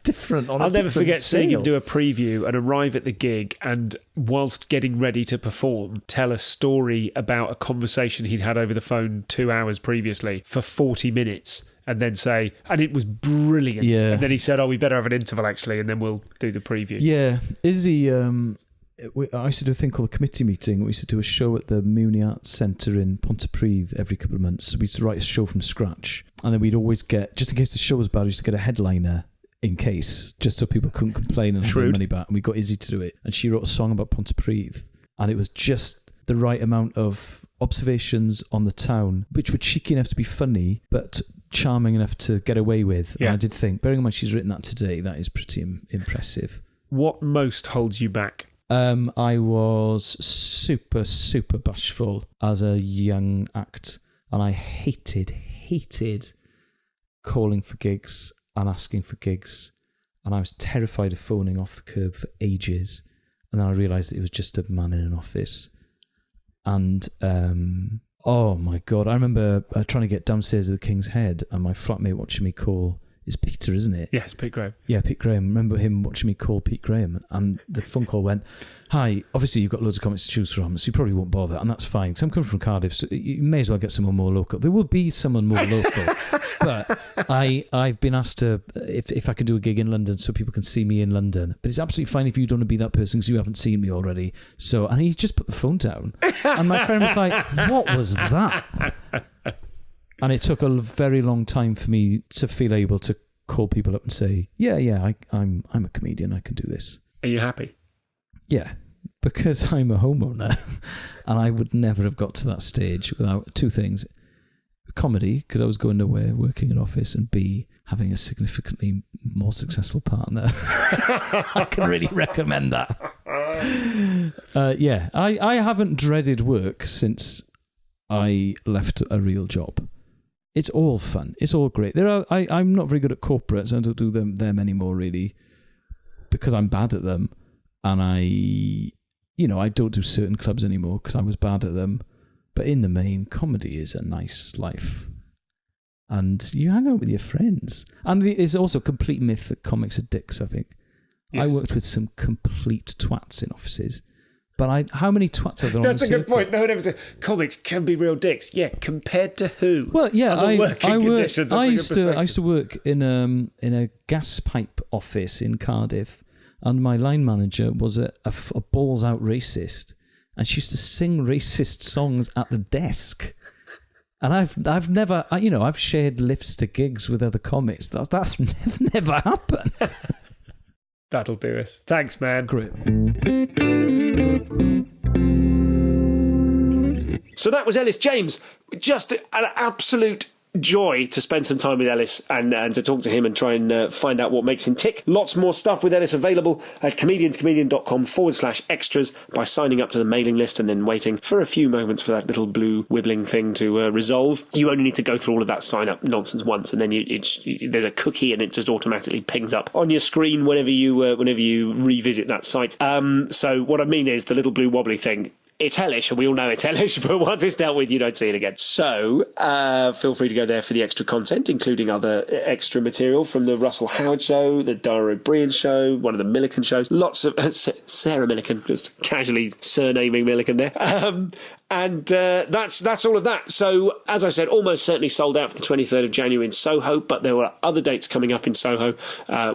different on I'll a never different forget scale. seeing him do a preview and arrive at the gig, and whilst getting ready to perform, tell a story about a conversation he'd had over the phone 2 hours previously for 40 minutes. And then say, and it was brilliant. Yeah. And then he said, we better have an interval actually, and then we'll do the preview. Yeah. Izzy, I used to do a thing called a committee meeting. We used to do a show at the Muni Arts Centre in Pontypridd every couple of months. So we used to write a show from scratch. And then we'd always get, just in case the show was bad, we used to get a headliner in case, just so people couldn't complain and have their money back. And we got Izzy to do it. And she wrote a song about Pontypridd. And it was just the right amount of observations on the town, which were cheeky enough to be funny, but charming enough to get away with. Yeah. And I did think, bearing in mind she's written that today, that is pretty impressive. What most holds you back? I was super, super bashful as a young act. And I hated calling for gigs and asking for gigs, and I was terrified of phoning off the curb for ages, and then I realised that it was just a man in an office. And oh my God, I remember trying to get downstairs at the King's Head, and my flatmate watching me call, it's Peter, isn't it? Yes, Pete Graham. Yeah, Pete Graham. I remember him watching me call Pete Graham, and the phone call went, "Hi, obviously you've got loads of comics to choose from, so you probably won't bother," and that's fine, because I'm coming from Cardiff, so you may as well get someone more local. There will be someone more local, but I've been asked to, if I can do a gig in London so people can see me in London, but it's absolutely fine if you don't want to be that person because you haven't seen me already. So, and he just put the phone down, and my friend was like, "What was that?" And it took a very long time for me to feel able to call people up and say, I'm a comedian, I can do this. Are you happy? Yeah, because I'm a homeowner and I would never have got to that stage without two things: comedy, because I was going nowhere, working in an office, and B, having a significantly more successful partner. I can really recommend that. I haven't dreaded work since I left a real job. It's all fun. It's all great. I'm not very good at corporates. I don't do them anymore, really, because I'm bad at them. And I don't do certain clubs anymore because I was bad at them. But in the main, comedy is a nice life. And you hang out with your friends. And it's also a complete myth that comics are dicks, I think. Yes. I worked with some complete twats in offices. But how many twats are there on the circuit? That's a good point. No one ever said comics can be real dicks. Yeah, compared to who? Well, yeah, I used to work in a gas pipe office in Cardiff, and my line manager was a balls out racist, and she used to sing racist songs at the desk. And I've never, I've shared lifts to gigs with other comics. That's never happened. That'll do us. Thanks, man. Great. So that was Elis James. Just an absolute joy to spend some time with Elis and to talk to him and try and find out what makes him tick. Lots more stuff with Elis available at comedianscomedian.com/extras by signing up to the mailing list and then waiting for a few moments for that little blue wibbling thing to resolve. You only need to go through all of that sign up nonsense once, and then there's a cookie and it just automatically pings up on your screen whenever you revisit that site. So what I mean is the little blue wobbly thing. It's hellish, and we all know it's hellish, but once it's dealt with, you don't see it again. So feel free to go there for the extra content, including other extra material from the Russell Howard show, the Dara O'Brien show, one of the Milliken shows. Lots of... Sarah Milliken, just casually surnaming Milliken there. And that's all of that. So, as I said, almost certainly sold out for the 23rd of January in Soho, but there were other dates coming up in Soho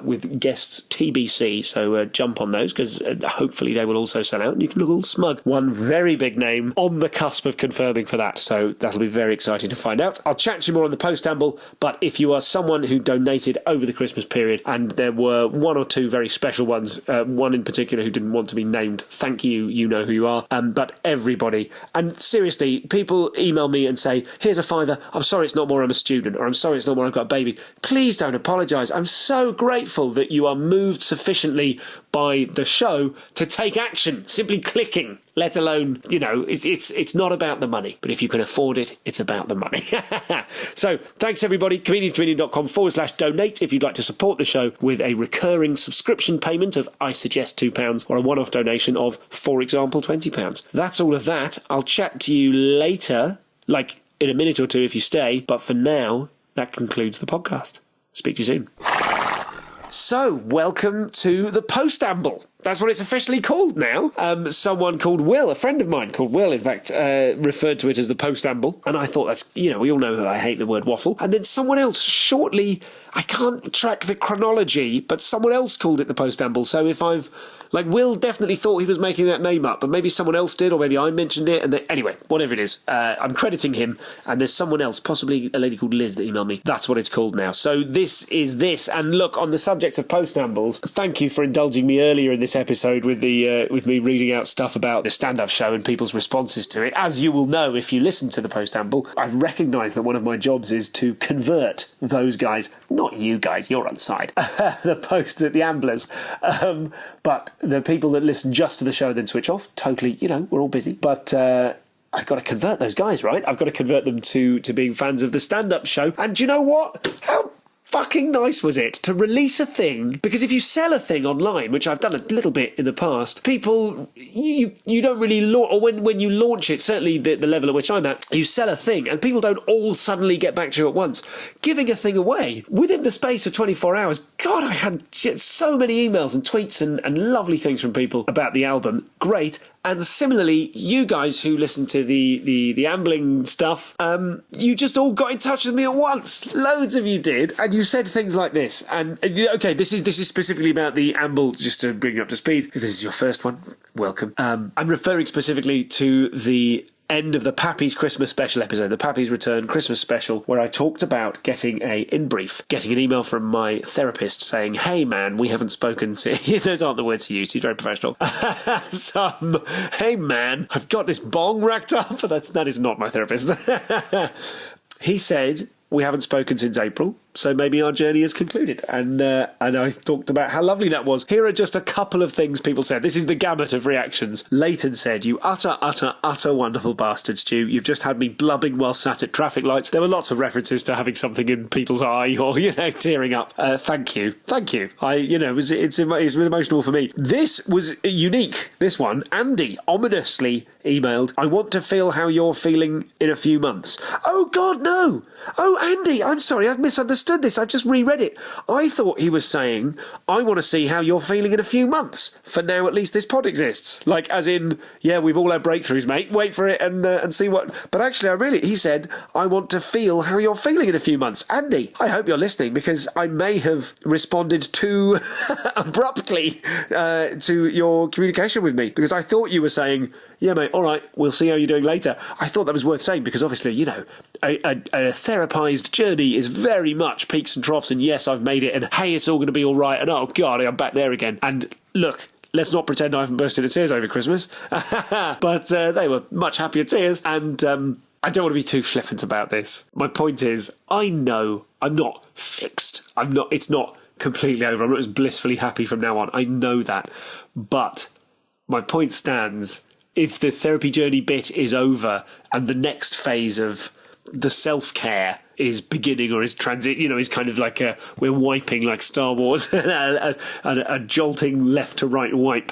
with guests TBC. So jump on those, because hopefully they will also sell out, and you can look all smug. One very big name on the cusp of confirming for that. So that'll be very exciting to find out. I'll chat to you more on the post-amble, but if you are someone who donated over the Christmas period, and there were one or two very special ones, one in particular who didn't want to be named, thank you, you know who you are, but everybody... And seriously, people email me and say, here's a £5, I'm sorry it's not more I'm a student, or I'm sorry it's not more I've got a baby. Please don't apologise. I'm so grateful that you are moved sufficiently by the show to take action, simply clicking, let alone, it's not about the money. But if you can afford it, it's about the money. So thanks everybody. comedianscomedian.com/donate if you'd like to support the show with a recurring subscription payment of, I suggest, £2, or a one-off donation of, for example, £20. That's all of that. I'll chat to you later, like in a minute or two if you stay. But for now, that concludes the podcast. Speak to you soon. So, welcome to the post-amble. That's what it's officially called now. Someone called Will, a friend of mine called Will, in fact, referred to it as the post-amble. And I thought that's, we all know that I hate the word waffle. And then someone else shortly, I can't track the chronology, but someone else called it the post-amble. So if Will definitely thought he was making that name up, but maybe someone else did, or maybe I mentioned it. And anyway, whatever it is, I'm crediting him. And there's someone else, possibly a lady called Liz, that emailed me. That's what it's called now. So this is this. And look, on the subject of post-ambles, thank you for indulging me earlier in this episode with me reading out stuff about the stand-up show and people's responses to it. As you will know if you listen to the post-amble, I've recognised that one of my jobs is to convert those guys, not you guys, you're on side, the posts at the amblers, but the people that listen just to the show and then switch off, totally, we're all busy, but I've got to convert those guys, right? I've got to convert them to being fans of the stand-up show. And do you know what? How fucking nice was it to release a thing? Because if you sell a thing online, which I've done a little bit in the past, people, you don't really launch, or when you launch it, certainly the level at which I'm at, you sell a thing and people don't all suddenly get back to you at once. Giving a thing away within the space of 24 hours, God, I had so many emails and tweets and lovely things from people about the album. Great. And similarly, you guys who listen to the ambling stuff, you just all got in touch with me at once. Loads of you did, and you said things like this. And okay, this is specifically about the amble, just to bring you up to speed. If this is your first one, welcome. I'm referring specifically to the end of the Pappy's Christmas special episode, the Pappy's Return Christmas special, where I talked about getting an email from my therapist saying, hey man, we haven't spoken to those aren't the words he used, he's very professional. Hey man, I've got this bong racked up. That is not my therapist. He said, we haven't spoken since April, so maybe our journey is concluded. And I talked about how lovely that was. Here are just a couple of things people said. This is the gamut of reactions. Leighton said, you utter wonderful bastard, Stu. You've just had me blubbing while sat at traffic lights. There were lots of references to having something in people's eye or, tearing up. Thank you. It's emotional for me. This was unique, this one. Andy ominously emailed, I want to feel how you're feeling in a few months. Oh, God, no. Oh, Andy, I'm sorry, I've misunderstood this. I've just reread it. I thought he was saying, I want to see how you're feeling in a few months. For now, at least this pod exists. Like, as in, yeah, we've all had breakthroughs, mate. Wait for it and see what... But actually, he said, I want to feel how you're feeling in a few months. Andy, I hope you're listening, because I may have responded too abruptly to your communication with me, because I thought you were saying, yeah, mate, all right, we'll see how you're doing later. I thought that was worth saying, because obviously, a therapized journey is very much peaks and troughs, and yes, I've made it, and hey, it's all going to be all right, and oh God, I'm back there again. And look, let's not pretend I haven't burst into tears over Christmas, but they were much happier tears, and I don't want to be too flippant about this. My point is, I know I'm not fixed. It's not completely over. I'm not as blissfully happy from now on. I know that. But my point stands. If the therapy journey bit is over and the next phase of the self-care is beginning or is is kind of like we're wiping like Star Wars, a jolting left to right wipe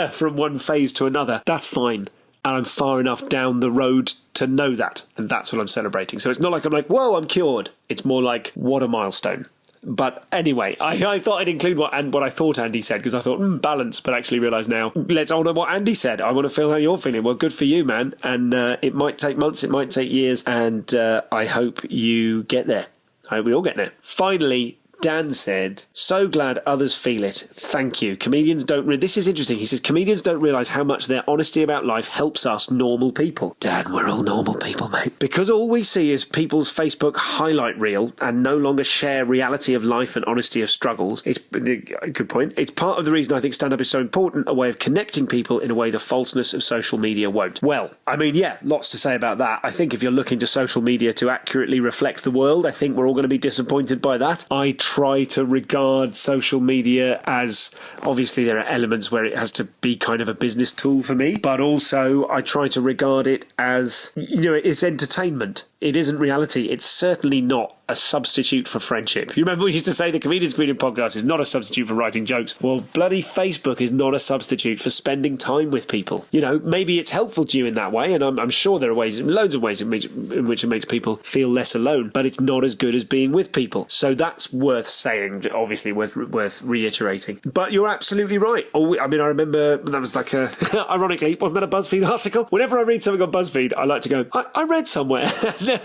from one phase to another, that's fine. And I'm far enough down the road to know that. And that's what I'm celebrating. So it's not like I'm like, whoa, I'm cured. It's more like, what a milestone. But anyway, I thought I'd include what I thought Andy said, because I thought, balance, but actually realise now, let's honour what Andy said. I want to feel how you're feeling. Well, good for you, man. And it might take months, it might take years, and I hope you get there. I hope we all get there. Finally, Dan said, so glad others feel it. Thank you. Comedians don't... This is interesting. He says, comedians don't realise how much their honesty about life helps us normal people. Dan, we're all normal people, mate. Because all we see is people's Facebook highlight reel and no longer share reality of life and honesty of struggles. It's a good point. It's part of the reason I think stand-up is so important, a way of connecting people in a way the falseness of social media won't. Well, I mean, yeah, lots to say about that. I think if you're looking to social media to accurately reflect the world, I think we're all going to be disappointed by that. I try to regard social media as, obviously there are elements where it has to be kind of a business tool for me, but also I try to regard it as, it's entertainment. it isn't reality. It's certainly not a substitute for friendship. You remember we used to say the Comedians Comedian podcast is not a substitute for writing jokes? Well, bloody Facebook is not a substitute for spending time with people. You know, maybe it's helpful to you in that way, and I'm sure there are loads of ways in which it makes people feel less alone, but it's not as good as being with people. So that's worth saying, obviously worth reiterating. But you're absolutely right. I remember that was like ironically, wasn't that a BuzzFeed article? Whenever I read something on BuzzFeed, I like to go, I read somewhere.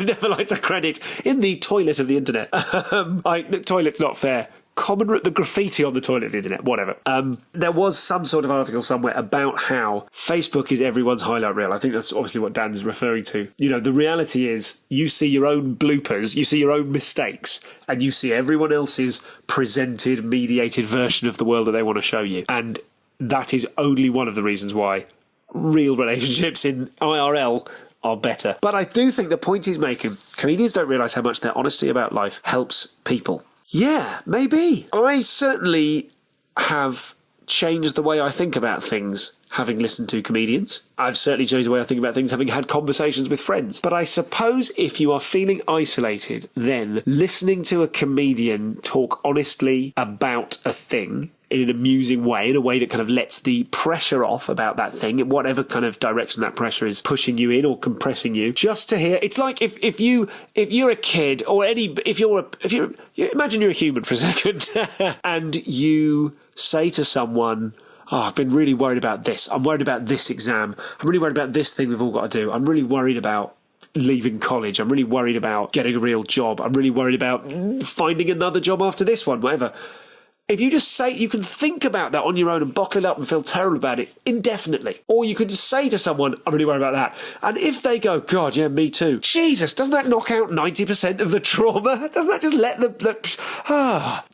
never like to credit in the toilet of the internet. Toilet's not fair. The graffiti on the toilet of the internet, whatever. There was some sort of article somewhere about how Facebook is everyone's highlight reel. I think that's obviously what Dan's referring to. You know, the reality is you see your own bloopers, you see your own mistakes, and you see everyone else's presented, mediated version of the world that they want to show you. And that is only one of the reasons why real relationships in IRL are better. But I do think the point he's making, comedians don't realise how much their honesty about life helps people. Yeah, maybe. I certainly have changed the way I think about things having listened to comedians. I've certainly changed the way I think about things having had conversations with friends. But I suppose if you are feeling isolated, then listening to a comedian talk honestly about a thing in an amusing way, in a way that kind of lets the pressure off about that thing, in whatever kind of direction that pressure is pushing you in or compressing you, just to hear. It's like if you're a kid or if you're imagine you're a human for a second and you say to someone, I've been really worried about this. I'm worried about this exam. I'm really worried about this thing we've all got to do. I'm really worried about leaving college. I'm really worried about getting a real job. I'm really worried about finding another job after this one, whatever. If you just say, you can think about that on your own and bottle it up and feel terrible about it indefinitely. Or you can just say to someone, I'm really worried about that. And if they go, God, yeah, me too. Jesus, doesn't that knock out 90% of the trauma? Doesn't that just let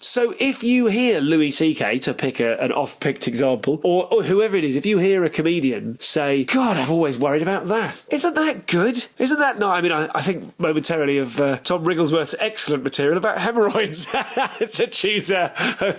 So if you hear Louis C.K., to pick an off-picked example, or whoever it is, if you hear a comedian say, God, I've always worried about that. Isn't that good? Isn't that not? I mean, I think momentarily of Tom Wrigglesworth's excellent material about hemorrhoids to choose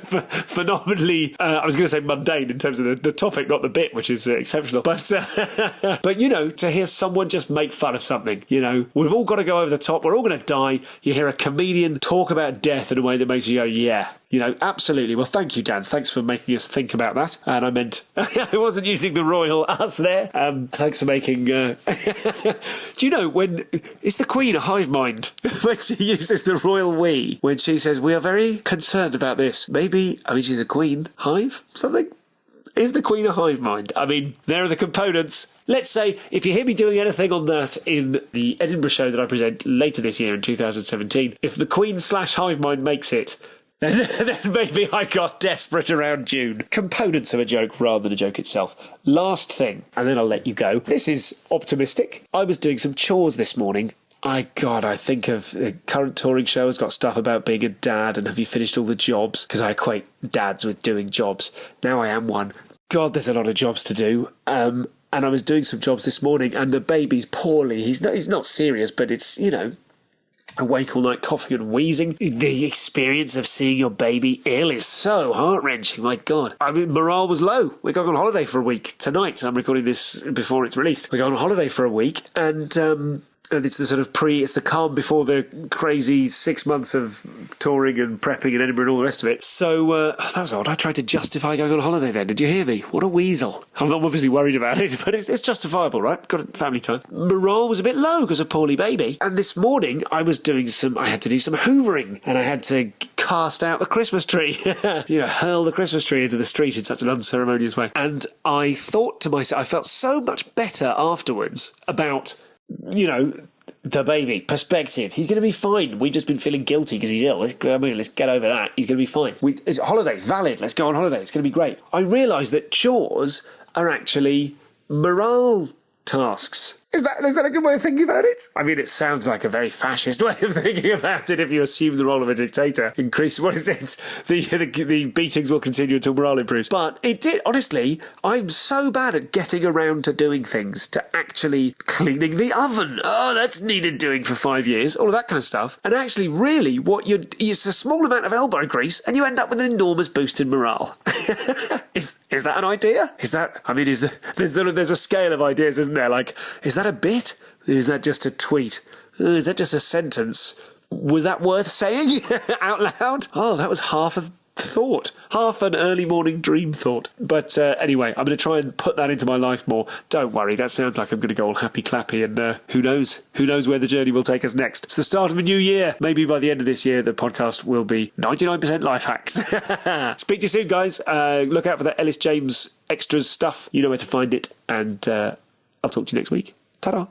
phenomenally, I was going to say mundane in terms of the topic, not the bit, which is exceptional. But you know, to hear someone just make fun of something, you know, we've all got to go over the top. We're all going to die. You hear a comedian talk about death in a way that makes you go, yeah, you know, absolutely. Well, thank you, Dan. Thanks for making us think about that. And I meant, I wasn't using the royal us there. Thanks for making. Do you know when is the Queen a hive mind when she uses the royal we? When she says we are very concerned about this. Maybe, I mean, she's a queen. Hive? Something? Is the Queen a hive mind? I mean, there are the components. Let's say, if you hear me doing anything on that in the Edinburgh show that I present later this year in 2017, if the Queen/hive mind makes it, then maybe I got desperate around June. Components of a joke rather than a joke itself. Last thing, and then I'll let you go. This is optimistic. I was doing some chores this morning. I think of the current touring show has got stuff about being a dad and have you finished all the jobs? Because I equate dads with doing jobs. Now I am one. God, there's a lot of jobs to do. And I was doing some jobs this morning and the baby's poorly. He's not serious, but it's, you know, awake all night coughing and wheezing. The experience of seeing your baby ill is so heart-wrenching, my God. I mean, morale was low. We're going on holiday for a week tonight. I'm recording this before it's released. We're going on holiday for a week and it's the sort of it's the calm before the crazy 6 months of touring and prepping in Edinburgh and all the rest of it. So that was odd. I tried to justify going on holiday then. Did you hear me? What a weasel. I'm obviously worried about it, but it's justifiable, right? Got family time. Morale was a bit low because of poorly baby. And this morning I had to do some hoovering and I had to cast out the Christmas tree. You know, hurl the Christmas tree into the street in such an unceremonious way. And I thought to myself, I felt so much better afterwards about, you know, the baby, perspective. He's going to be fine. We've just been feeling guilty because he's ill. Let's get over that. He's going to be fine. It's a holiday, valid. Let's go on holiday. It's going to be great. I realised that chores are actually morale tasks. Is that a good way of thinking about it? I mean, it sounds like a very fascist way of thinking about it if you assume the role of a dictator. What is it? The beatings will continue until morale improves. But it did, honestly, I'm so bad at getting around to doing things, to actually cleaning the oven. Oh, that's needed doing for 5 years. All of that kind of stuff. And actually, really, it's a small amount of elbow grease and you end up with an enormous boost in morale. Is that an idea? There's a scale of ideas, isn't there? Like, is that a bit? Is that just a tweet? Is that just a sentence? Was that worth saying out loud? Oh, that was half of thought, half an early morning dream thought. But anyway, I'm going to try and put that into my life more. Don't worry, that sounds like I'm going to go all happy clappy, and who knows where the journey will take us next. It's the start of a new year. Maybe by the end of this year the podcast will be 99% life hacks. Speak to you soon, guys. Look out for the Elis James extras stuff. You know where to find it, and I'll talk to you next week. Ta-da.